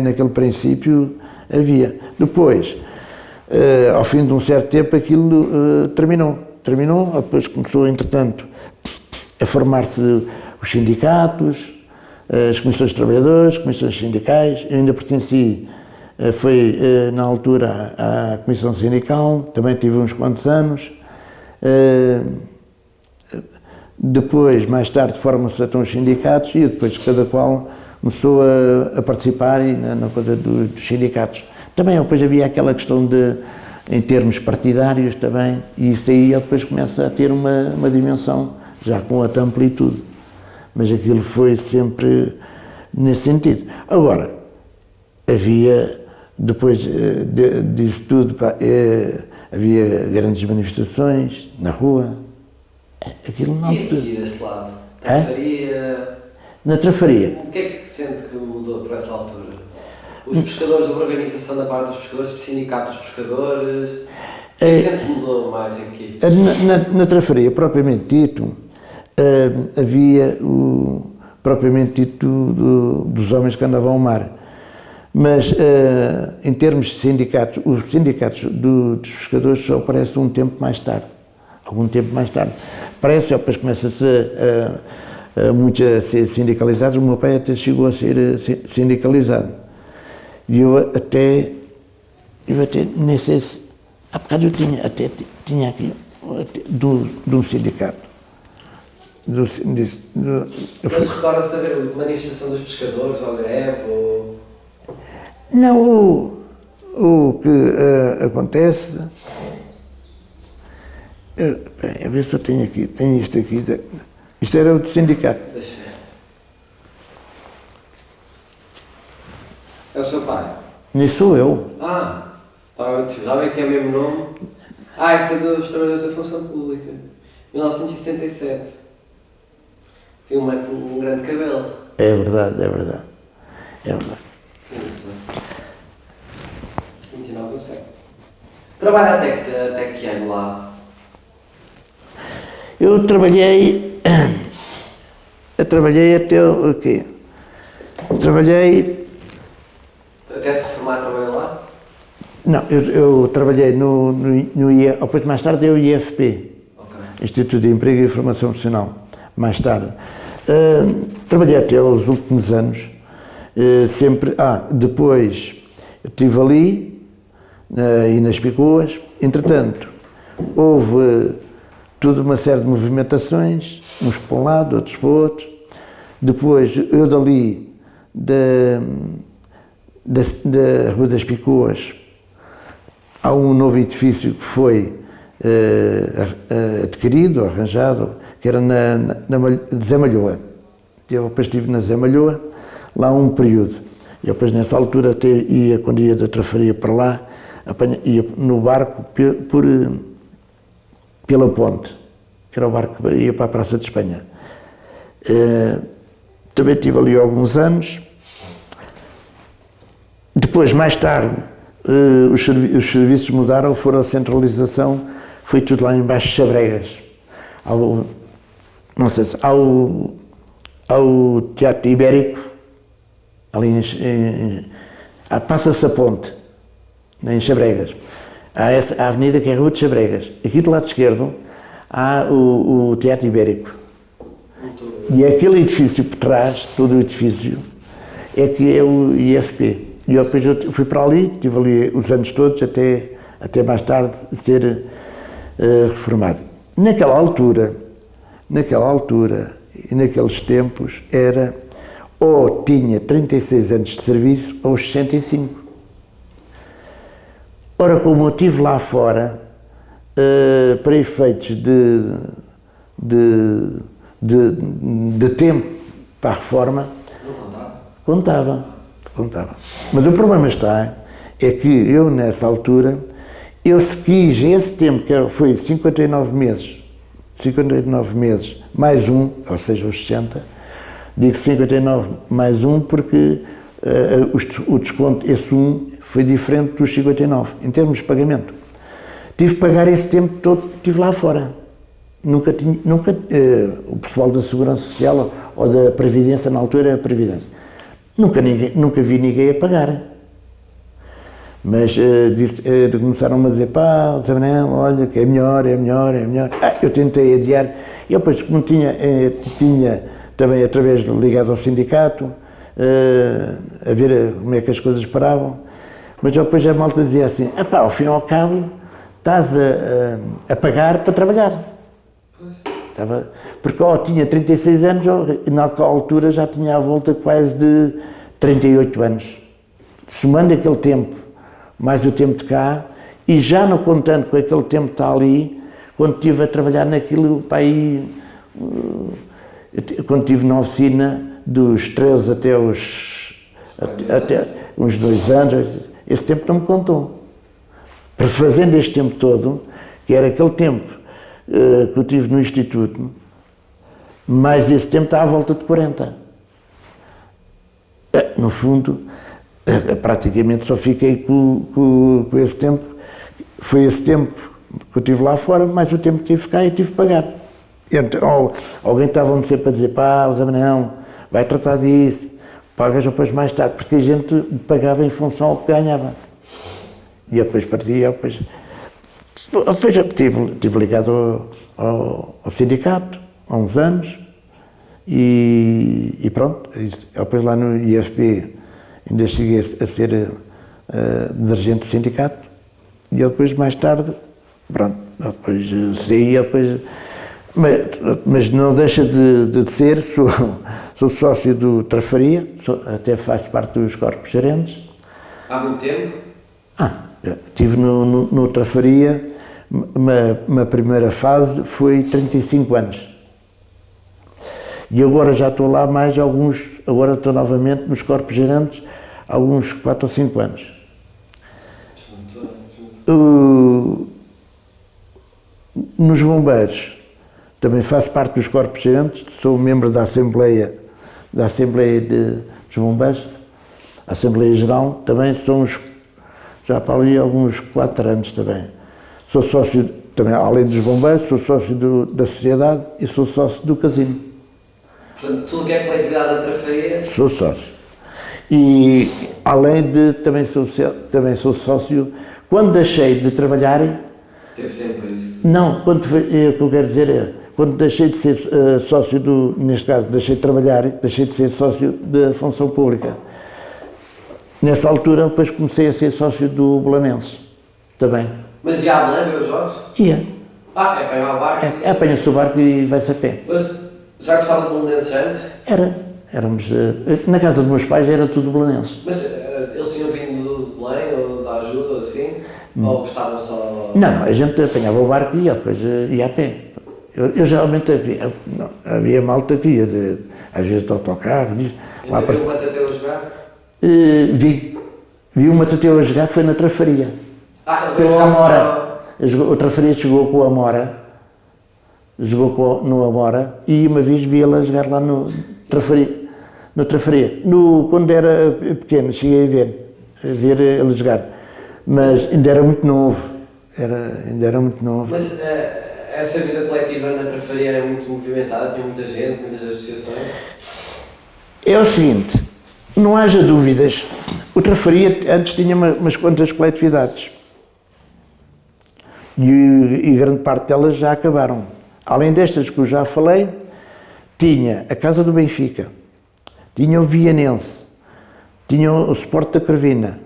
naquele princípio, havia. Depois, ao fim de um certo tempo, aquilo terminou, depois começou, entretanto, a formar-se os sindicatos, as comissões de trabalhadores, comissões sindicais. Eu ainda pertenci, na altura, à comissão sindical, também tive uns quantos anos. Depois, mais tarde, formam-se então os sindicatos e depois cada qual começou a participar na coisa dos sindicatos. Também depois havia aquela questão em termos partidários também, e isso aí depois começa a ter uma dimensão, já com outra amplitude. Mas aquilo foi sempre nesse sentido. Agora, havia, depois disso tudo, havia grandes manifestações na rua. Aquilo não... E aqui desse lado? Trafaria? Na Trafaria. O que é que sente que mudou por essa altura? Os pescadores, a organização da parte dos pescadores, o sindicato dos pescadores, o que é que sente que mudou mais aqui? Na Trafaria, propriamente dito, havia propriamente dito dos homens que andavam ao mar. Mas, em termos de sindicatos, os sindicatos dos pescadores só aparecem algum tempo mais tarde. Parece, depois começa-se muitos a ser sindicalizados. O meu pai até chegou a ser sindicalizado. E eu até nem sei se, há bocado eu tinha aqui, de um sindicato. Mas recorda-se a ver a manifestação dos pescadores, ou greve, ou... Não, o que acontece A ver se eu tenho aqui, tenho isto aqui. Isto era o do sindicato. Deixa eu ver. É o seu pai? Nem sou eu. Ah, já bem que tem o mesmo nome. Ah, isto é dos Trabalhadores da Função Pública. 1977. Tinha um grande cabelo. É verdade, é verdade. É verdade. 29 do século. Trabalha até que ano lá? Eu trabalhei até o quê? Trabalhei... Até se reformar trabalhou lá? Não, eu trabalhei no depois mais tarde eu IFP, Ok. Instituto de Emprego e Formação Profissional, mais tarde. Trabalhei até os últimos anos, sempre, depois eu estive ali, e nas Picoas, entretanto, houve toda uma série de movimentações, uns para um lado, outros para o outro, depois eu dali, da Rua das Picoas, há um novo edifício que foi adquirido, arranjado, que era na Zé Malhoa. Eu depois estive na Zé Malhoa, lá um período. Eu depois nessa altura até ia, quando ia da Trafaria para lá, ia no barco pela ponte. Era o barco que ia para a Praça de Espanha. Também estive ali alguns anos. Depois, mais tarde, os serviços mudaram, foram a centralização, foi tudo lá embaixo de Xabregas. Não sei se ao Teatro Ibérico, ali passa-se a ponte, em Xabregas. Há a avenida que é a Rua de Xabregas. Aqui do lado esquerdo há o Teatro Ibérico. E aquele edifício por trás, todo o edifício, é que é o IFP. E depois eu fui para ali, estive ali os anos todos, até mais tarde ser reformado. Naquela altura e naqueles tempos, era ou tinha 36 anos de serviço ou 65. Ora, como eu estive lá fora, para efeitos de tempo para a reforma, Não contava? Contava. Mas o problema está, é que eu nessa altura, eu se quis esse tempo, que foi 59 meses, mais um, ou seja, os 60, digo 59 mais um porque o desconto, esse um, foi diferente dos 59, em termos de pagamento. Tive que pagar esse tempo todo que estive lá fora. Nunca o pessoal da Segurança Social ou da Previdência, na altura era a Previdência, nunca vi ninguém a pagar. Mas começaram-me a dizer, Zé Manel, olha, que é melhor. Eu tentei adiar, e depois, como tinha também, através ligado ao sindicato, a ver como é que as coisas paravam, mas depois a malta dizia assim, ao fim e ao cabo, estás a pagar para trabalhar. Porque tinha 36 anos, e naquela altura já tinha à volta quase de 38 anos. Somando aquele tempo, mais o tempo de cá, e já não contando com aquele tempo que está ali, quando estive a trabalhar naquilo, quando estive na oficina, dos 13 até uns 2 anos, esse tempo não me contou. Fazendo este tempo todo, que era aquele tempo que eu tive no Instituto, mas esse tempo está à volta de 40. No fundo, praticamente só fiquei com esse tempo. Foi esse tempo que eu tive lá fora, mais o tempo que tive cá e tive que pagar. Então, alguém estava-me sempre a dizer, Zé Manel, vai tratar disso, pagas depois mais tarde, porque a gente pagava em função ao que ganhava. E depois partia, depois estive ligado ao sindicato há uns anos e pronto. Depois lá no IFP ainda cheguei a ser dirigente do sindicato e eu depois mais tarde, pronto, depois saí, mas não deixa de ser, sou sócio do Trafaria, até faço parte dos corpos gerentes. Há muito tempo? Estive no Trafaria, uma primeira fase foi 35 anos. E agora já estou lá mais alguns, agora estou novamente nos corpos gerantes, há alguns 4 ou 5 anos. Nos bombeiros, também faço parte dos corpos gerantes, sou membro da Assembleia dos Bombeiros, a Assembleia Geral, também são já para ali alguns 4 anos também. Sou sócio, também além dos bombeiros, sou sócio da sociedade e sou sócio do casino. Portanto, tudo que é coletividade da trafaria? Sou sócio. E além de, também sou sócio, quando deixei de trabalhar... Teve tempo para isso? Não, o que eu quero dizer é, quando deixei de ser sócio neste caso, deixei de trabalhar, deixei de ser sócio da função pública. Nessa altura, depois comecei a ser sócio do Belenenses, também. Mas já a Belém, ver os jogos? Ia. É apanhar o barco? Apanha-se o barco e vai-se a pé. Mas já gostava de Belenenses antes? Éramos, na casa dos meus pais era tudo Belenenses. Mas eles tinham vindo de Belém ou da ajuda ou assim? Ou gostavam só... Não, a gente apanhava o barco e depois ia a pé. Eu geralmente havia malta que ia, às vezes de autocarro. Lá para... Viu o Matateu a jogar? Vi o Matateu a jogar, foi na Trafaria. Pelo Amora. O Trafaria jogou com o Amora. Jogou no Amora e uma vez vi-lo a jogar lá no Trafaria. Quando era pequeno, cheguei a ver ele jogar. Mas ainda era muito novo. Ainda era muito novo. Mas essa vida coletiva na Trafaria era muito movimentada? Tinha muita gente, muitas associações? É o seguinte, não haja dúvidas. O Trafaria antes tinha umas quantas coletividades. E grande parte delas já acabaram. Além destas que eu já falei, tinha a Casa do Benfica, tinha o Vianense, tinha o Sport da Carvina,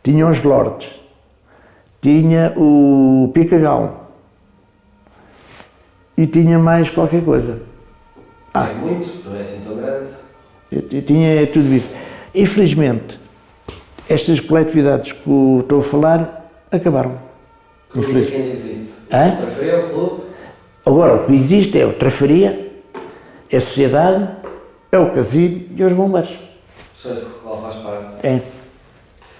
tinha os Lordes, tinha o Picagal e tinha mais qualquer coisa. É muito, não é assim tão grande. Eu tinha tudo isso. Infelizmente, estas coletividades que eu estou a falar acabaram. Que clube quem diz isso? Hã? Trafaria é o clube? Agora, o que existe é o Trafaria, é a sociedade, é o casino e os bombeiros. Portanto, qual faz parte? É.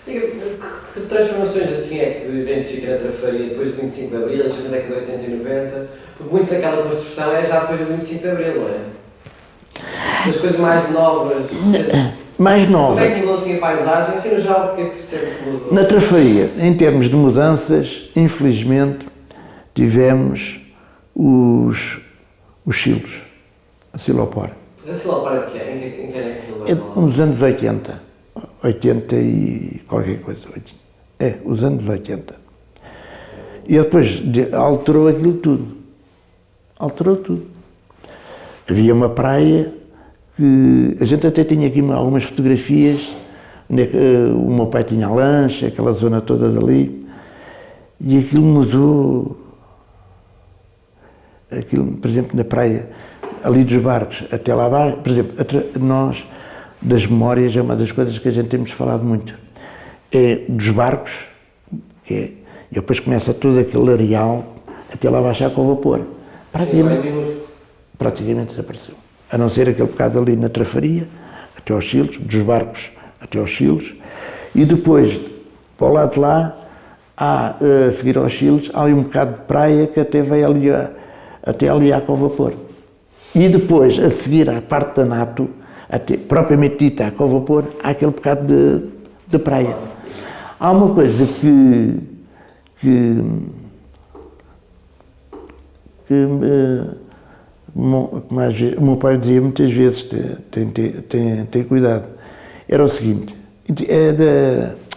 Que transformações assim é que identifica na Trafaria depois do 25 de Abril, depois da década de 80 e 90? Porque muito daquela construção é já depois do 25 de Abril, não é? As coisas mais novas. Mais novas. Como é que mudou assim a paisagem? Assim no geral, porque é que se sente que mudou? Na Trafaria, em termos de mudanças, infelizmente, tivemos os silos, a Silopor. A Silopor é de quê? Em que é que mudou? É nos anos 80, 80 e qualquer coisa. Os anos 80. E depois alterou aquilo tudo. Alterou tudo. Havia uma praia que a gente até tinha aqui algumas fotografias, onde é que, o meu pai tinha a lancha, aquela zona toda dali, e aquilo mudou. Aquilo, por exemplo, na praia, ali dos barcos, até lá abaixo, por exemplo, nós, das memórias, é uma das coisas que a gente temos falado muito, é dos barcos, e depois começa todo aquele areal, até lá abaixo com o vapor. Praticamente desapareceu. A não ser aquele bocado ali na Trafaria, até aos Silos, dos barcos até aos Silos, e depois, para o lado de lá, a seguir aos Silos, há ali um bocado de praia que até vai ali até ali com o vapor. E depois, a seguir à parte da Nato, até, propriamente dita com o vapor, há aquele bocado de praia. Há uma coisa que o meu pai dizia muitas vezes, tem cuidado, era o seguinte,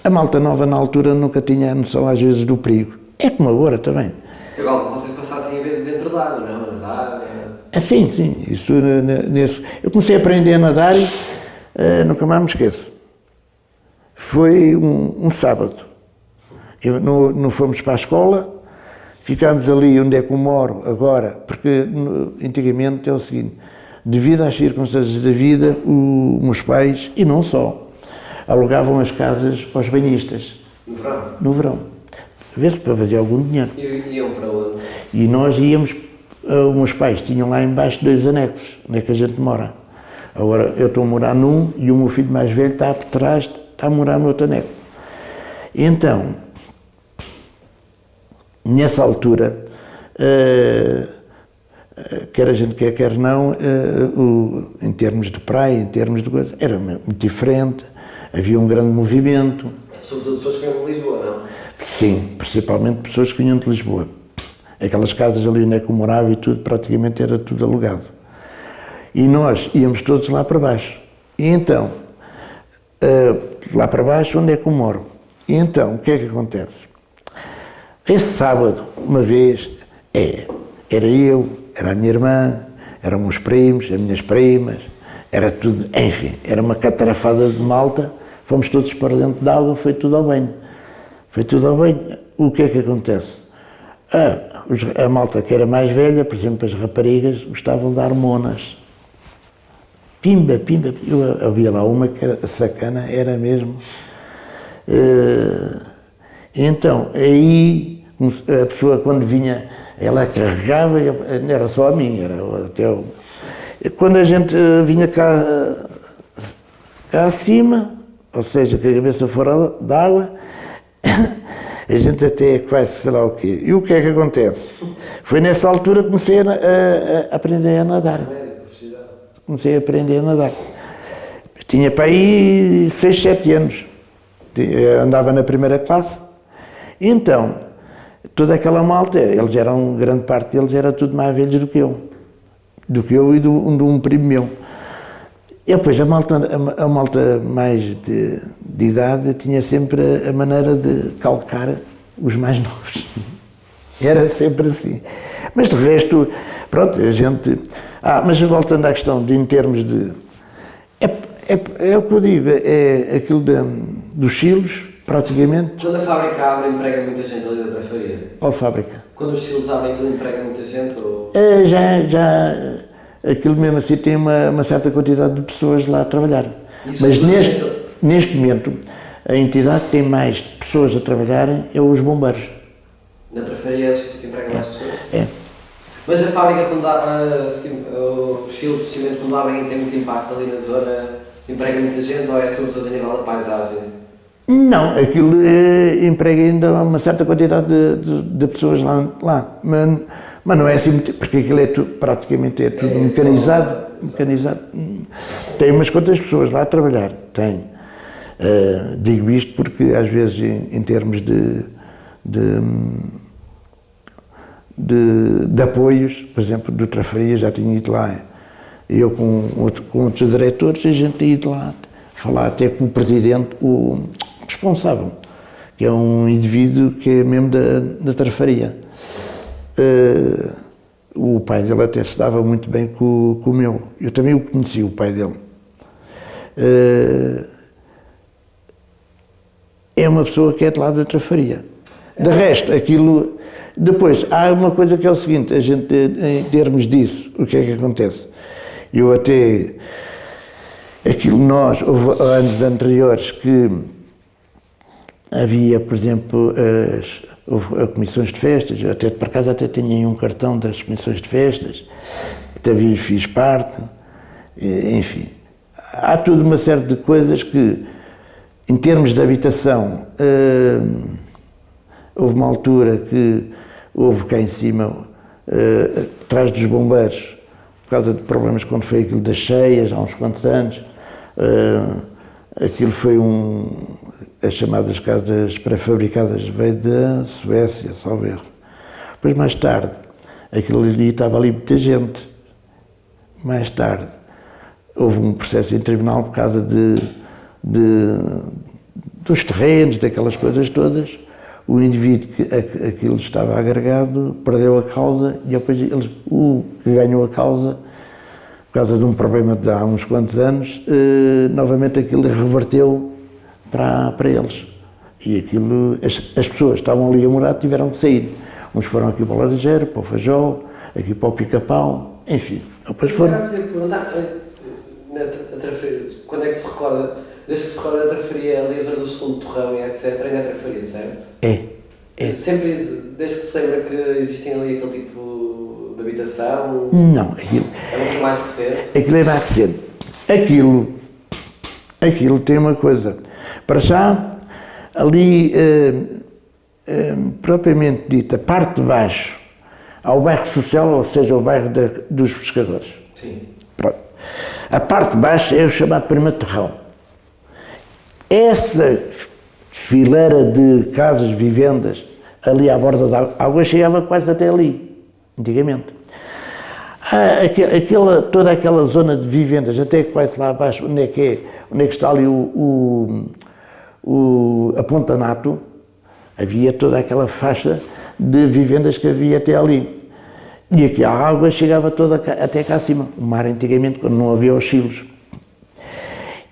a malta nova na altura nunca tinha noção às vezes do perigo, é como agora também. Igual que vocês passassem a ver dentro d'água, não? A nadar? Sim, isso, eu comecei a aprender a nadar e nunca mais me esqueço. Foi um sábado, não fomos para a escola, ficámos ali onde é que eu moro agora, porque antigamente é o seguinte, devido às circunstâncias da vida, os meus pais, e não só, alugavam as casas aos banhistas. No verão? No verão. vê-se para fazer algum dinheiro. E iam para onde? E nós íamos, os meus pais tinham lá embaixo 2 anexos, onde é que a gente mora. Agora eu estou a morar num e o meu filho mais velho está por trás, está a morar no outro anexo. Então, nessa altura, quer a gente quer não, em termos de praia, em termos de coisa, era muito diferente, havia um grande movimento. Sobretudo pessoas que vinham de Lisboa, não? Sim, principalmente pessoas que vinham de Lisboa. Aquelas casas ali onde é que eu morava e tudo, praticamente era tudo alugado. E nós íamos todos lá para baixo. E então, lá para baixo, onde é que eu moro? E então, o que é que acontece? Esse sábado, uma vez, era eu, era a minha irmã, eram meus primos, as minhas primas, era tudo, enfim, era uma catarafada de malta, fomos todos para dentro de água, foi tudo ao banho. Foi tudo ao banho. O que é que acontece? A malta que era mais velha, por exemplo, as raparigas, gostavam de dar monas. Pimba, pimba, eu havia lá uma que era sacana, era mesmo. Então, aí, a pessoa quando vinha, ela carregava, não era só a mim, era até o... Quando a gente vinha cá acima, ou seja, que a cabeça fora d'água, a gente até quase sei lá o quê. E o que é que acontece? Foi nessa altura que comecei a aprender a nadar. Comecei a aprender a nadar. Tinha para aí 6, 7 anos. Andava na primeira classe. Então, toda aquela malta, eles eram, grande parte deles era tudo mais velhos do que eu. Do que eu e de um primo meu. E depois a malta mais de idade tinha sempre a maneira de calcar os mais novos. Era sempre assim. Mas de resto, pronto, a gente... mas voltando à questão de, em termos de... É o que eu digo, é aquilo dos silos, praticamente... Quando a fábrica abre, emprega muita gente ali da trafaria? Ou a fábrica? Quando os silos abrem, aquilo emprega muita gente? Ou... Aquilo mesmo assim tem uma certa quantidade de pessoas lá a trabalhar. Isso. Mas neste momento, a entidade que tem mais pessoas a trabalharem é os bombeiros. Na trafaria é o sítio que emprega mais pessoas? É. Mas a fábrica, quando os silos de cimento, quando abrem e tem muito impacto ali na zona, emprega muita gente ou é sobretudo a nível da paisagem? Não, aquilo emprega ainda uma certa quantidade de pessoas lá. Mas não é assim, porque aquilo praticamente tudo mecanizado. Tem umas quantas pessoas lá a trabalhar, tem. Digo isto porque às vezes em termos de apoios, por exemplo, do Trafaria, já tinha ido lá, eu com outros diretores, a gente tinha ido lá falar até com o presidente, o responsável, que é um indivíduo que é mesmo da Trafaria. O pai dele até se dava muito bem com o meu. Eu também o conheci, o pai dele. É uma pessoa que é de lá da Trafaria. De resto, aquilo... Depois, há uma coisa que é o seguinte, a gente, em termos disso, o que é que acontece? Eu até... houve anos anteriores que havia, por exemplo, houve comissões de festas, eu até por acaso até tinha aí um cartão das comissões de festas, também fiz parte, enfim. Há toda uma série de coisas que, em termos de habitação, houve uma altura que houve cá em cima, atrás dos bombeiros, por causa de problemas quando foi aquilo das cheias, há uns quantos anos, aquilo foi as chamadas casas pré-fabricadas, veio da Suécia, salvo erro. Depois, mais tarde, aquilo ali estava ali muita gente. Mais tarde, houve um processo em tribunal por causa dos terrenos, daquelas coisas todas. O indivíduo que aquilo estava agregado perdeu a causa e depois o que ganhou a causa, por causa de um problema de há uns quantos anos, novamente aquilo reverteu para eles. E aquilo, as pessoas que estavam ali a morar tiveram que sair. Uns foram aqui para o Laranjeiro, para o Fajó, aqui para o Pica-Pau, enfim. Depois foram... Quando é que se recorda, desde que se recorda da Trafaria, ali a zona do segundo torrão e etc, ainda é Trafaria, certo? É. Sempre, desde que se lembra que existem ali aquele tipo de habitação? Não, É muito mais recente? aquilo é mais recente. Aquilo tem uma coisa. Para já, ali, propriamente dita, parte de baixo, ao bairro social, ou seja, ao bairro dos pescadores. Sim. Pronto. A parte de baixo é o chamado primeiro terrão. Essa fileira de casas, vivendas, ali à borda da água, chegava quase até ali, antigamente. Toda aquela zona de vivendas, até quase lá abaixo, onde é que está ali a Ponta Nato, havia toda aquela faixa de vivendas que havia até ali. E aqui a água chegava toda até cá acima, o mar antigamente, quando não havia oscilos.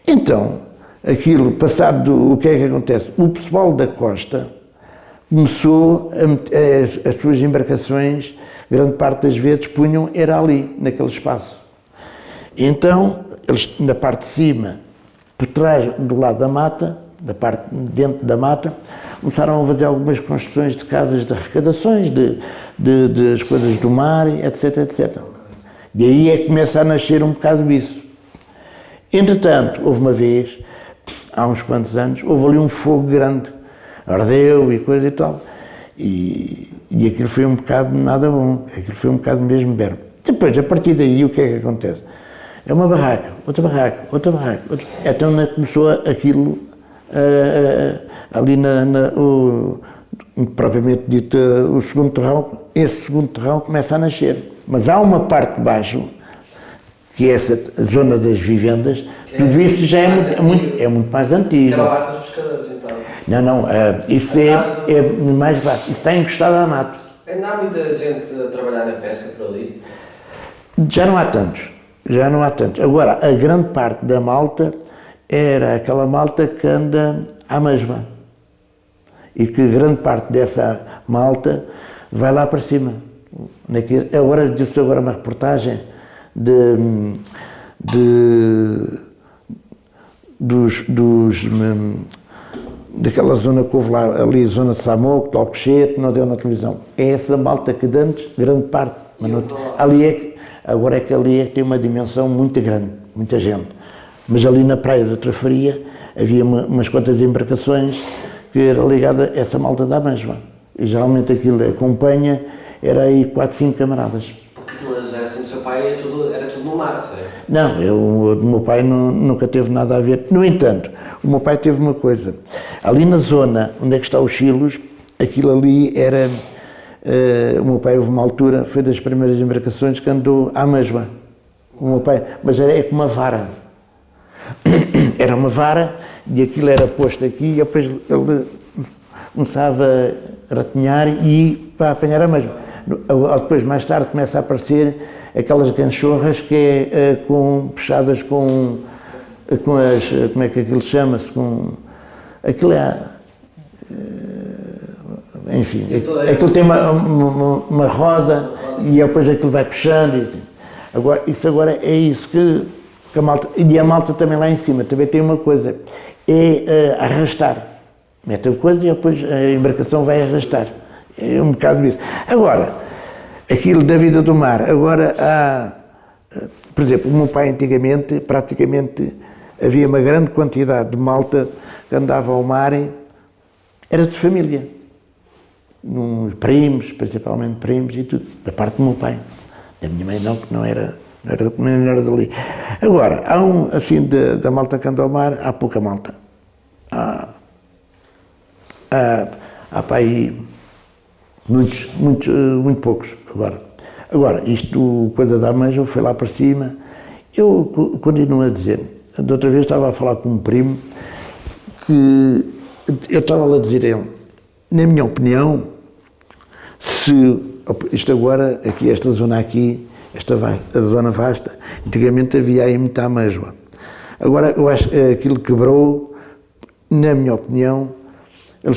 Então, aquilo, passado, o que é que acontece? O pessoal da costa começou as suas embarcações, grande parte das vezes punham, era ali, naquele espaço. Então, eles na parte de cima, por trás, do lado da mata, da parte dentro da mata, começaram a fazer algumas construções de casas de arrecadações, das coisas do mar, etc, etc. E aí é que começa a nascer um bocado isso. Entretanto, houve uma vez, há uns quantos anos, houve ali um fogo grande, ardeu e coisa e tal, e aquilo foi um bocado nada bom, aquilo foi um bocado mesmo berro. Depois, a partir daí, o que é que acontece? É uma barraca, outra barraca, outra barraca, outra... Então começou aquilo ali propriamente dito, o segundo terrão, esse segundo terrão começa a nascer. Mas há uma parte de baixo, que é essa zona das vivendas, tudo isso já é muito mais antigo. Era o barco dos pescadores, então? Não, isso é mais rápido, isso está encostado à mato. Ainda há muita gente a trabalhar na pesca por ali? Já não há tantos. Agora, a grande parte da malta era aquela malta que anda à mesma. E que grande parte dessa malta vai lá para cima. Agora, disse agora uma reportagem daquela zona que houve lá, ali, zona de Samoco, de Alcochete, não deu na televisão. É essa malta que de antes, grande parte, mas não, agora é que ali é que tem uma dimensão muito grande, muita gente. Mas ali na praia da Trafaria havia umas quantas embarcações que era ligada a essa malta da mesma. E geralmente aquilo acompanha, era aí 4, 5 camaradas. Porque aquilo era assim do seu pai, era tudo no mar, certo? Não, o meu pai nunca teve nada a ver. No entanto, o meu pai teve uma coisa. Ali na zona onde é que está os Chilos, aquilo ali era... o meu pai houve uma altura, foi das primeiras embarcações que andou à mesma. O meu pai, mas é como uma vara. Era uma vara e aquilo era posto aqui e depois ele começava a ratinhar e ir para apanhar a mesma. Depois, mais tarde, começa a aparecer aquelas ganchorras que é puxadas com as... Como é que aquilo chama-se? Aquilo é... enfim, aquilo tem uma roda e depois aquilo vai puxando. Agora, isso é isso que a malta... E a malta também lá em cima também tem uma coisa, é arrastar. Mete a coisa e depois a embarcação vai arrastar. É um bocado isso. Agora, aquilo da vida do mar, agora há... Por exemplo, o meu pai antigamente, praticamente, havia uma grande quantidade de malta que andava ao mar, era de família. Primos, principalmente primos e tudo, da parte do meu pai. Da minha mãe não, que não era dali. Agora, há assim, da malta que anda ao mar, há pouca malta. Há para aí muito poucos agora. Agora, isto, coisa da manja, foi lá para cima. Eu continuo a dizer, da outra vez estava a falar com um primo, que eu estava a dizer a ele, na minha opinião, isto agora, aqui, esta zona aqui, a zona vasta, antigamente havia aí muita amêijoa. Agora, eu acho que aquilo quebrou, na minha opinião, ele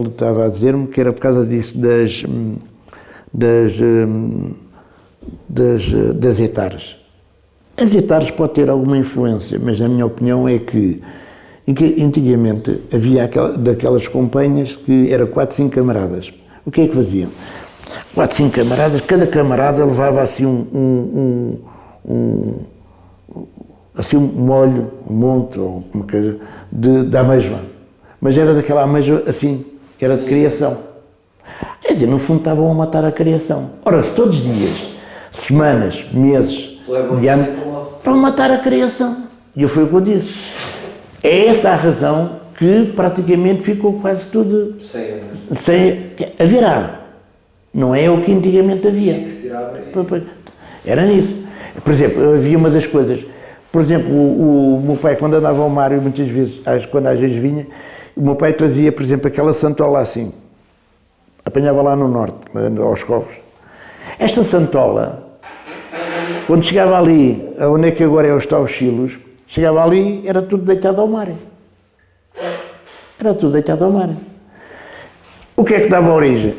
estava a dizer-me que era por causa disso das hectares. As hectares pode ter alguma influência, mas a minha opinião é que em que antigamente havia daquelas companhias que eram 4, 5 camaradas. O que é que faziam? 4, 5 camaradas, cada camarada levava assim assim um molho, um monte, ou uma coisa, da amêijoa. Mas era daquela amêijoa assim, que era de criação. Quer dizer, no fundo estavam a matar a criação. Ora, se todos os dias, semanas, meses, anos, para matar a criação. E foi o que eu disse. É essa a razão que praticamente ficou quase tudo sem haverá. Não é o que antigamente havia. Era nisso. Por exemplo, havia uma das coisas. Por exemplo, o meu pai, quando andava ao mar, muitas vezes, quando às vezes vinha, o meu pai trazia, por exemplo, aquela santola assim. Apanhava lá no norte, aos covos. Esta santola, quando chegava ali, onde é que agora está os silos, chegava ali, era tudo deitado ao mar. Era tudo deitado ao mar. O que é que dava origem?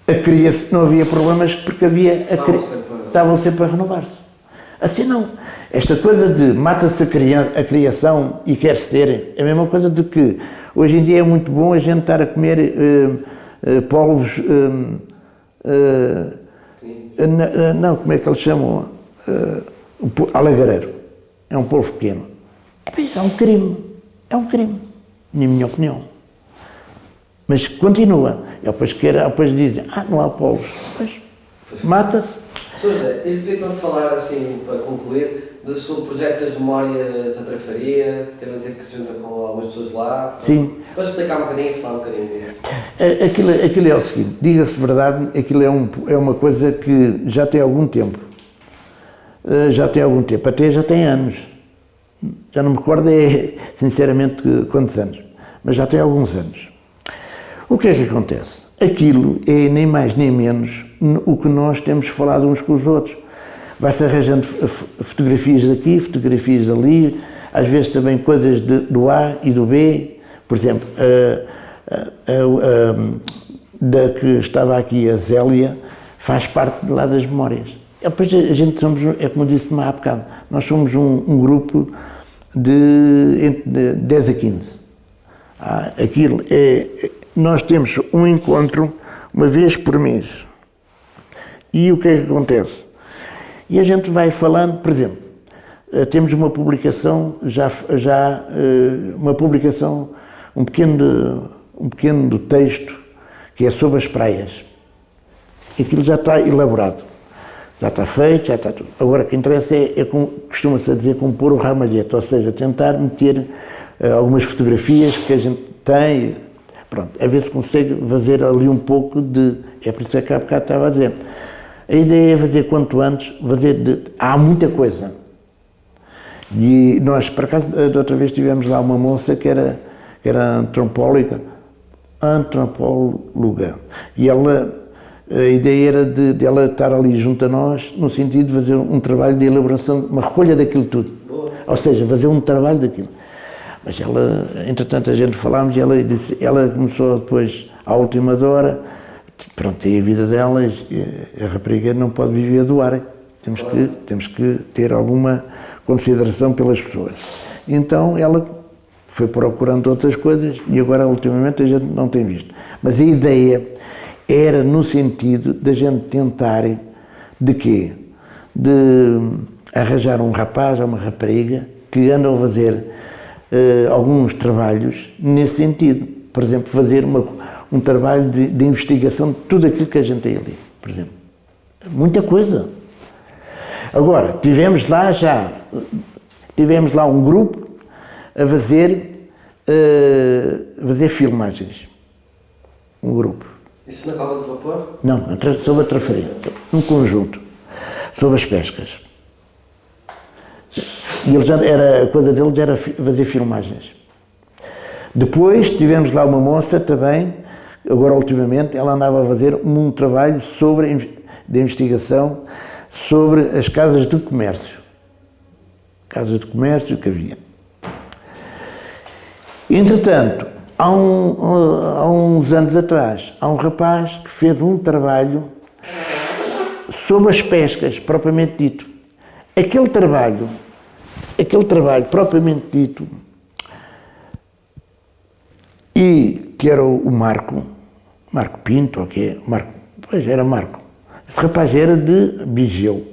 A cria-se, não havia problemas porque estavam sempre a renovar-se. Assim não. Esta coisa de mata-se a criação e quer-se ter, é a mesma coisa de que hoje em dia é muito bom a gente estar a comer polvos, não, como é que eles chamam? Alagareiro. É um polvo pequeno. Isso é um crime. É um crime, na minha opinião. Mas continua. Depois dizem, não há polvos. Pois, mata-se. Sr. José, eu pedi para falar, assim, para concluir, do seu projeto das memórias da Trafaria, teve a dizer que se junta com algumas pessoas lá. Sim. Pode explicar um bocadinho e falar um bocadinho disso? Aquilo é o seguinte, diga-se verdade, aquilo é uma coisa que já tem algum tempo. Até já tem anos. Já não me recordo, sinceramente, quantos anos, mas já tem alguns anos. O que é que acontece? Aquilo é nem mais nem menos o que nós temos falado uns com os outros. Vai-se arranjando fotografias daqui, fotografias dali, às vezes também coisas do A e do B. Por exemplo, da que estava aqui, a Zélia, faz parte de lá das memórias. Depois a gente somos, é como eu disse-me há bocado, nós somos um grupo de 10 a 15. Aquilo é... Nós temos um encontro uma vez por mês. E o que é que acontece? E a gente vai falando, por exemplo, temos uma publicação, um pequeno texto que é sobre as praias. Aquilo já está elaborado, já está feito, já está tudo. Agora, o que interessa costuma-se dizer, compor o ramalhete, ou seja, tentar meter algumas fotografias que a gente tem. Pronto, a ver se consegue fazer ali um pouco é por isso que há bocado estava a dizer. A ideia é fazer quanto antes, há muita coisa. E nós, por acaso, da outra vez tivemos lá uma moça que era antropóloga, e a ideia era de ela estar ali junto a nós, no sentido de fazer um trabalho de elaboração, uma recolha daquilo tudo. Ou seja, fazer um trabalho daquilo. Mas ela, entretanto, a gente falámos e ela começou depois, à última hora, pronto, é a vida delas, a rapariga não pode viver do ar. Temos que ter alguma consideração pelas pessoas. Então ela foi procurando outras coisas e agora, ultimamente, a gente não tem visto. Mas a ideia era no sentido da gente tentar, de quê? De arranjar um rapaz ou uma rapariga que andam a fazer alguns trabalhos nesse sentido. Por exemplo, fazer um trabalho de investigação de tudo aquilo que a gente tem ali, por exemplo. Muita coisa. Agora, tivemos lá um grupo a fazer filmagens. Um grupo. Isso na Cova de Vapor? Não, sobre a Trafaria. Um conjunto. Sobre as pescas. E a coisa dele já era fazer filmagens. Depois tivemos lá uma moça também, agora ultimamente, ela andava a fazer um trabalho de investigação sobre as casas de comércio. Casas de comércio que havia. Entretanto, há uns anos atrás, há um rapaz que fez um trabalho sobre as pescas, propriamente dito. Aquele trabalho propriamente dito, e que era o Marco Pinto, pois era Marco. Esse rapaz era de Bigeu.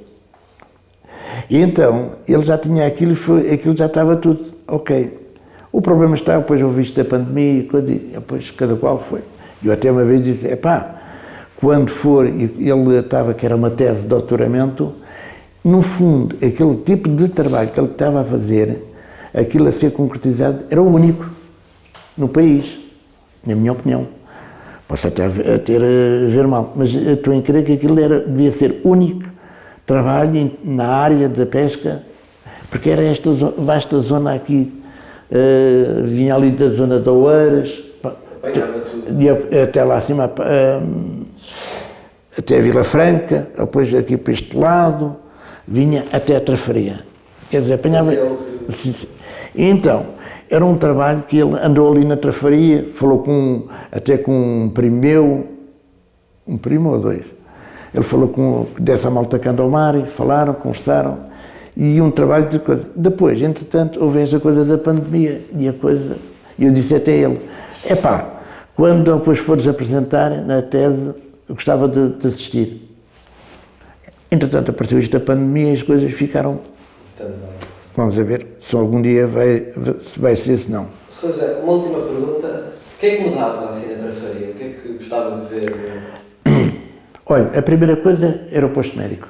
E então, ele já tinha aquilo, aquilo já estava tudo ok. O problema está, depois houve isto da pandemia e depois cada qual foi. Eu até uma vez disse, quando for, ele estava, que era uma tese de doutoramento, no fundo, aquele tipo de trabalho que ele estava a fazer, aquilo a ser concretizado, era o único no país, na minha opinião. Posso até ver mal, mas estou em crer que aquilo devia ser único trabalho na área da pesca, porque era esta vasta zona aqui, vinha ali da zona de Oeiras, até lá acima, até a Vila Franca, depois aqui para este lado, vinha até a Trafaria. Quer dizer, apanhava... Então, era um trabalho que ele andou ali na Trafaria, falou até com um primo meu, um primo ou dois. Ele falou dessa malta que andou ao mar, falaram, conversaram, e um trabalho de coisa. Depois, entretanto, houve essa coisa da pandemia, e eu disse até a ele, quando depois fores apresentar na tese, eu gostava de assistir. Entretanto, apareceu isto da pandemia e as coisas ficaram... Vamos a ver se algum dia vai ser, se não. Sr. José, uma última pergunta. O que é que mudava assim na Trafaria? O que é que gostava de ver? Olha, a primeira coisa era o posto médico.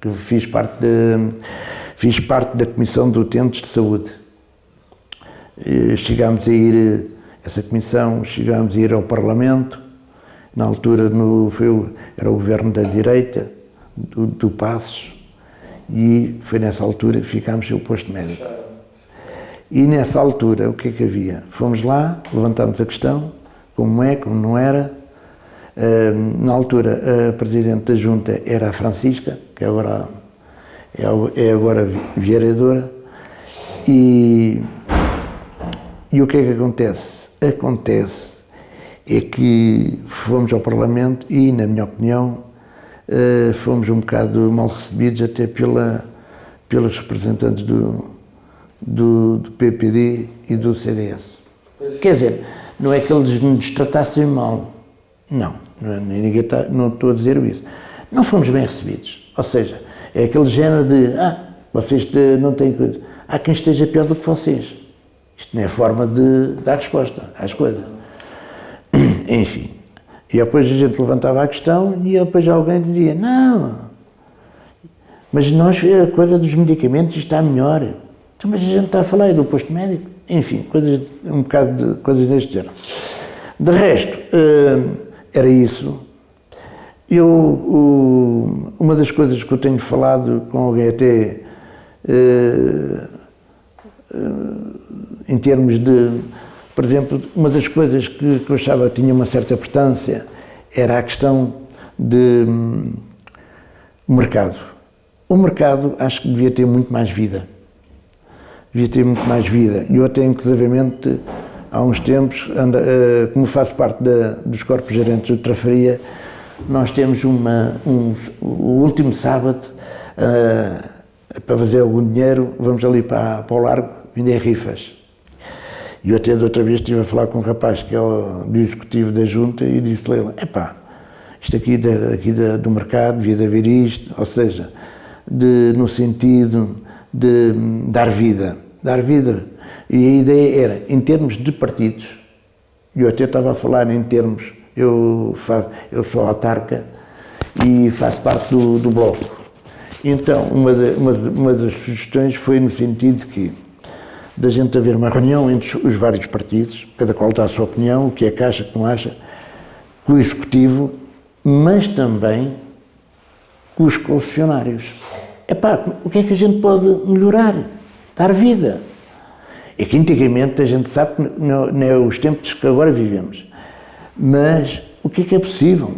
Eu fiz parte da Comissão de Utentes de Saúde. Chegámos a ir, essa comissão, chegámos a ir ao Parlamento. Na altura era o governo da direita, do Passos. E foi nessa altura que ficámos sem o posto médico. E nessa altura, o que é que havia? Fomos lá, levantámos a questão, como não era. Na altura, a Presidente da Junta era a Francisca, que agora é agora vereadora. E o que é que acontece? Acontece é que fomos ao Parlamento e, na minha opinião, fomos um bocado mal recebidos até pelos representantes do PPD e do CDS. Quer dizer, não é que eles nos tratassem mal, não estou a dizer isso. Não fomos bem recebidos, ou seja, é aquele género de, vocês não têm coisa, há quem esteja pior do que vocês. Isto não é forma de dar resposta às coisas. Enfim. E depois a gente levantava a questão e depois alguém dizia, não, mas a coisa dos medicamentos está melhor. Então, mas a gente está a falar do posto médico. Enfim, um bocado de coisas deste género. De resto, era isso. Uma das coisas que eu tenho falado com alguém até, em termos de... Por exemplo, uma das coisas que eu achava que tinha uma certa importância era a questão do mercado. O mercado acho que devia ter muito mais vida. Devia ter muito mais vida. Eu até, inclusivamente, há uns tempos, como faço parte dos corpos gerentes de Trafaria, nós temos o último sábado, para fazer algum dinheiro, vamos ali para o Largo vender rifas. E eu até da outra vez estive a falar com um rapaz que é do executivo da junta e disse-lhe, isto aqui do mercado, devia de haver isto, ou seja, no sentido de dar vida. E a ideia era, em termos de partidos, eu até estava a falar em termos, eu sou autarca e faço parte do Bloco. Então, uma das sugestões foi no sentido da gente haver uma reunião entre os vários partidos, cada qual dá a sua opinião, o que é que acha, o que não acha, com o Executivo, mas também com os concessionários. O que é que a gente pode melhorar? Dar vida. É que antigamente a gente sabe que não é os tempos que agora vivemos, mas o que é possível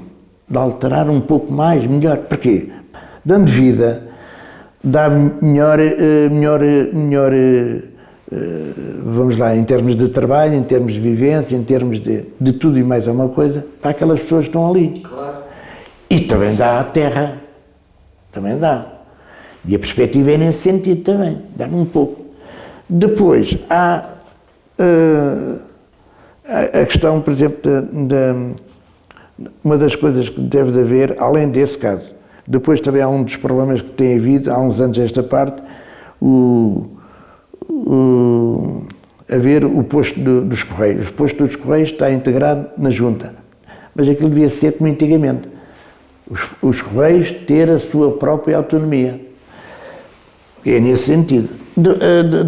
de alterar um pouco mais, melhor? Porquê? Dando vida, dá melhor vamos lá, em termos de trabalho, em termos de vivência, em termos de tudo e mais alguma coisa, para aquelas pessoas que estão ali. Claro. E também dá à terra, também dá. E a perspectiva é nesse sentido também, dá um pouco. Depois, há A questão, por exemplo, uma das coisas que deve de haver, além desse caso, depois também há um dos problemas que tem havido, há uns anos esta parte, haver o posto dos Correios. O posto dos Correios está integrado na Junta, mas aquilo devia ser como antigamente. Os Correios ter a sua própria autonomia. É nesse sentido.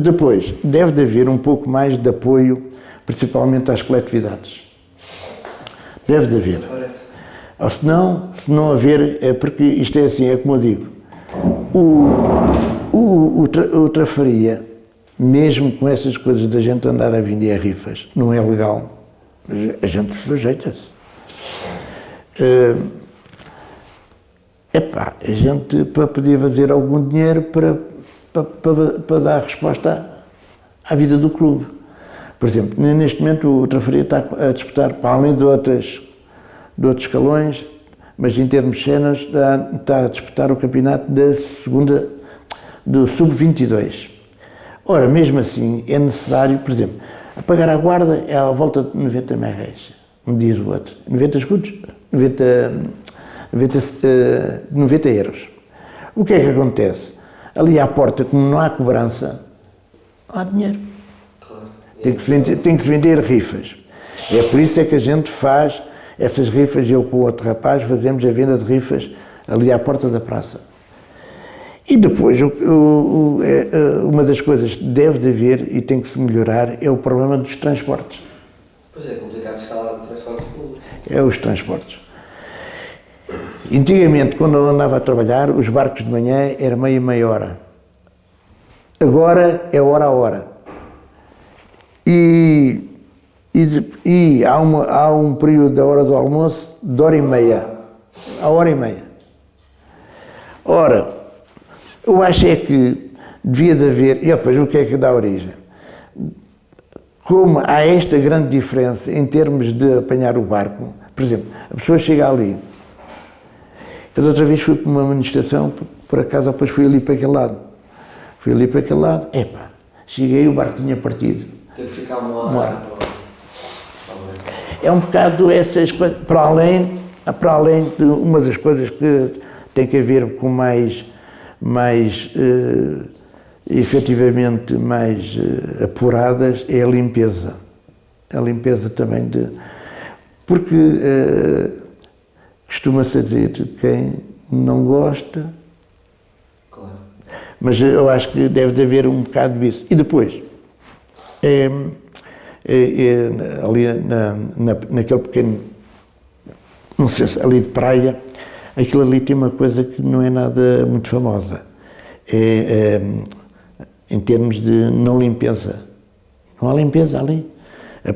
Depois, deve de haver um pouco mais de apoio, principalmente às coletividades. Deve de haver. Ou se não haver, é porque isto é assim, é como eu digo, o Trafaria, mesmo com essas coisas da gente andar a vender rifas, não é legal, a gente sujeita-se. A gente para poder fazer algum dinheiro para dar resposta à vida do clube. Por exemplo, neste momento o Trafaria está a disputar, para além de outros escalões, mas em termos de cenas, está a disputar o campeonato do Sub-22. Ora, mesmo assim, é necessário, por exemplo, a pagar a guarda é à volta de 90 mRs, um diz o outro, 90 escudos, 90 euros. O que é que acontece? Ali à porta, como não há cobrança, não há dinheiro. Tem que se vender rifas. É por isso é que a gente faz essas rifas, eu com o outro rapaz fazemos a venda de rifas ali à porta da praça. E depois, uma das coisas que deve de haver e tem que se melhorar é o problema dos transportes. Pois é, complicado escalar de transportes públicos. É os transportes. Antigamente, quando eu andava a trabalhar, os barcos de manhã era meia hora. Agora é hora a hora. E há um período da hora do almoço de hora e meia. A hora e meia. Ora, eu acho é que devia de haver, e depois o que é que dá origem? Como há esta grande diferença em termos de apanhar o barco, por exemplo, a pessoa chega ali, eu outra vez fui para uma manifestação, por acaso depois fui ali para aquele lado, cheguei e o barco tinha partido. Teve que ficar uma hora. É um bocado essas coisas, para além de uma das coisas que tem que haver com efetivamente mais apuradas, é a limpeza. A limpeza também porque costuma-se dizer quem não gosta, claro. Mas eu acho que deve de haver um bocado disso. E depois, ali naquele pequeno, não sei se ali de praia, aquilo ali tem uma coisa que não é nada muito famosa, em termos de não limpeza. Não há limpeza ali.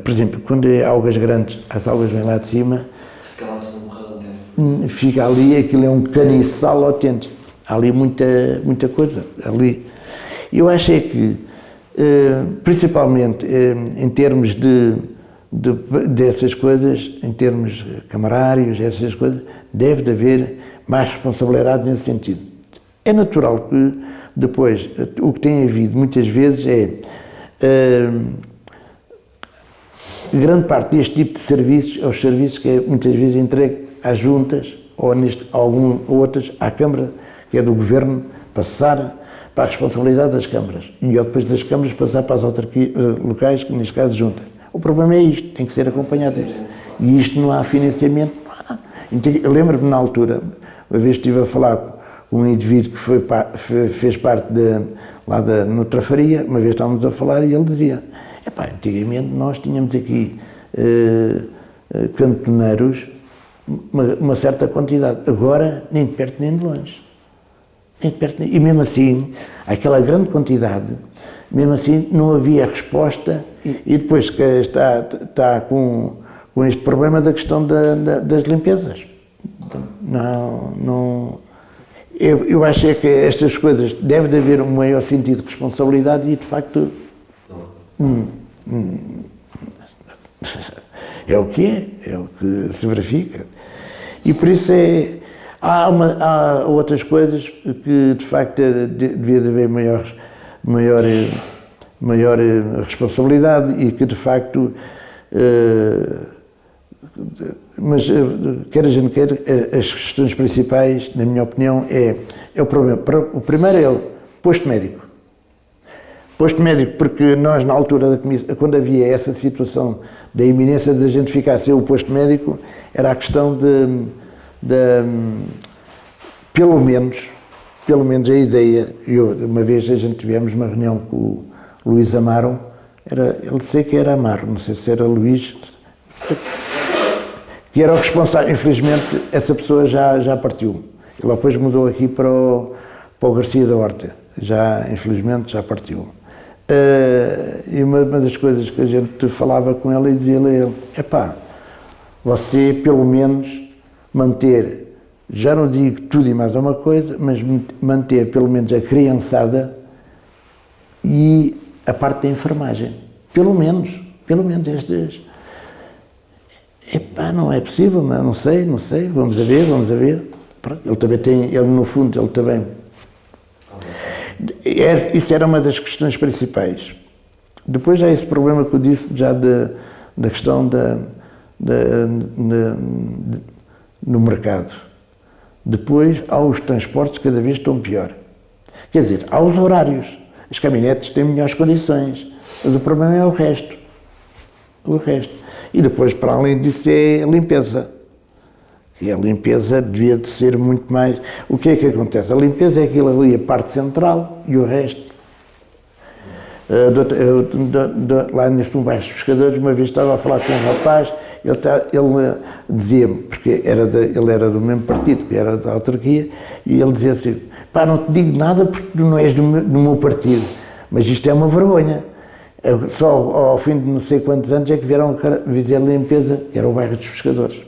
Por exemplo, quando é algas grandes, as algas vêm lá de cima, fica lá tudo morrendo. Fica ali, aquilo é um caniçal autêntico. Há ali muita coisa. Ali. Eu acho é que, principalmente em termos dessas coisas, em termos camarários, essas coisas, deve de haver mais responsabilidade nesse sentido. É natural que depois, o que tem havido muitas vezes grande parte deste tipo de serviços, é os serviços que é muitas vezes entregue às juntas, ou outras, à Câmara, que é do Governo, passar para a responsabilidade das câmaras. E depois das câmaras passar para as autarquias locais, que neste caso juntas. O problema é isto, tem que ser acompanhado. E isto não há financiamento, não há nada. Eu lembro-me na altura, uma vez estive a falar com um indivíduo que fez parte no Trafaria, uma vez estávamos a falar e ele dizia, antigamente nós tínhamos aqui cantoneiros, uma certa quantidade, agora nem de perto nem de longe. E mesmo assim, aquela grande quantidade, mesmo assim não havia resposta, e depois que está com este problema da questão das limpezas. Eu acho que estas coisas deve de haver um maior sentido de responsabilidade e de facto é o que se verifica. E por isso há outras coisas que de facto devia de haver maior responsabilidade e que de facto Mas, quer a gente queira, as questões principais, na minha opinião, é o problema. O primeiro é o posto médico. Posto médico, porque nós, na altura da comissão, quando havia essa situação da iminência de a gente ficar sem o posto médico, era a questão pelo menos a ideia, uma vez a gente tivemos uma reunião com o Luís Amaro, ele dizia que era Amaro, não sei se era Luís, que era o responsável. Infelizmente essa pessoa já partiu, ele depois mudou aqui para o Garcia da Horta, infelizmente já partiu. E uma das coisas que a gente falava com ele e dizia-lhe a ele, você pelo menos manter, já não digo tudo e mais uma coisa, mas manter pelo menos a criançada e a parte da enfermagem, pelo menos estas. Não é possível, não sei, vamos a ver. Ele também tem, no fundo, ele também. Isso era uma das questões principais. Depois há esse problema que eu disse já da questão no mercado. Depois há os transportes que cada vez estão pior. Quer dizer, há os horários. As caminhonetes têm melhores condições, mas o problema é o resto. E depois, para além disso, é a limpeza. E a limpeza devia de ser muito mais... O que é que acontece? A limpeza é aquilo ali, a parte central, e o resto. Lá neste bairro dos Pescadores, uma vez estava a falar com um rapaz, ele dizia-me, porque ele era do mesmo partido, que era da autarquia, e ele dizia assim, não te digo nada porque tu não és do meu partido, mas isto é uma vergonha. Só ao fim de não sei quantos anos é que vieram fazer a limpeza, que era o bairro dos Pescadores.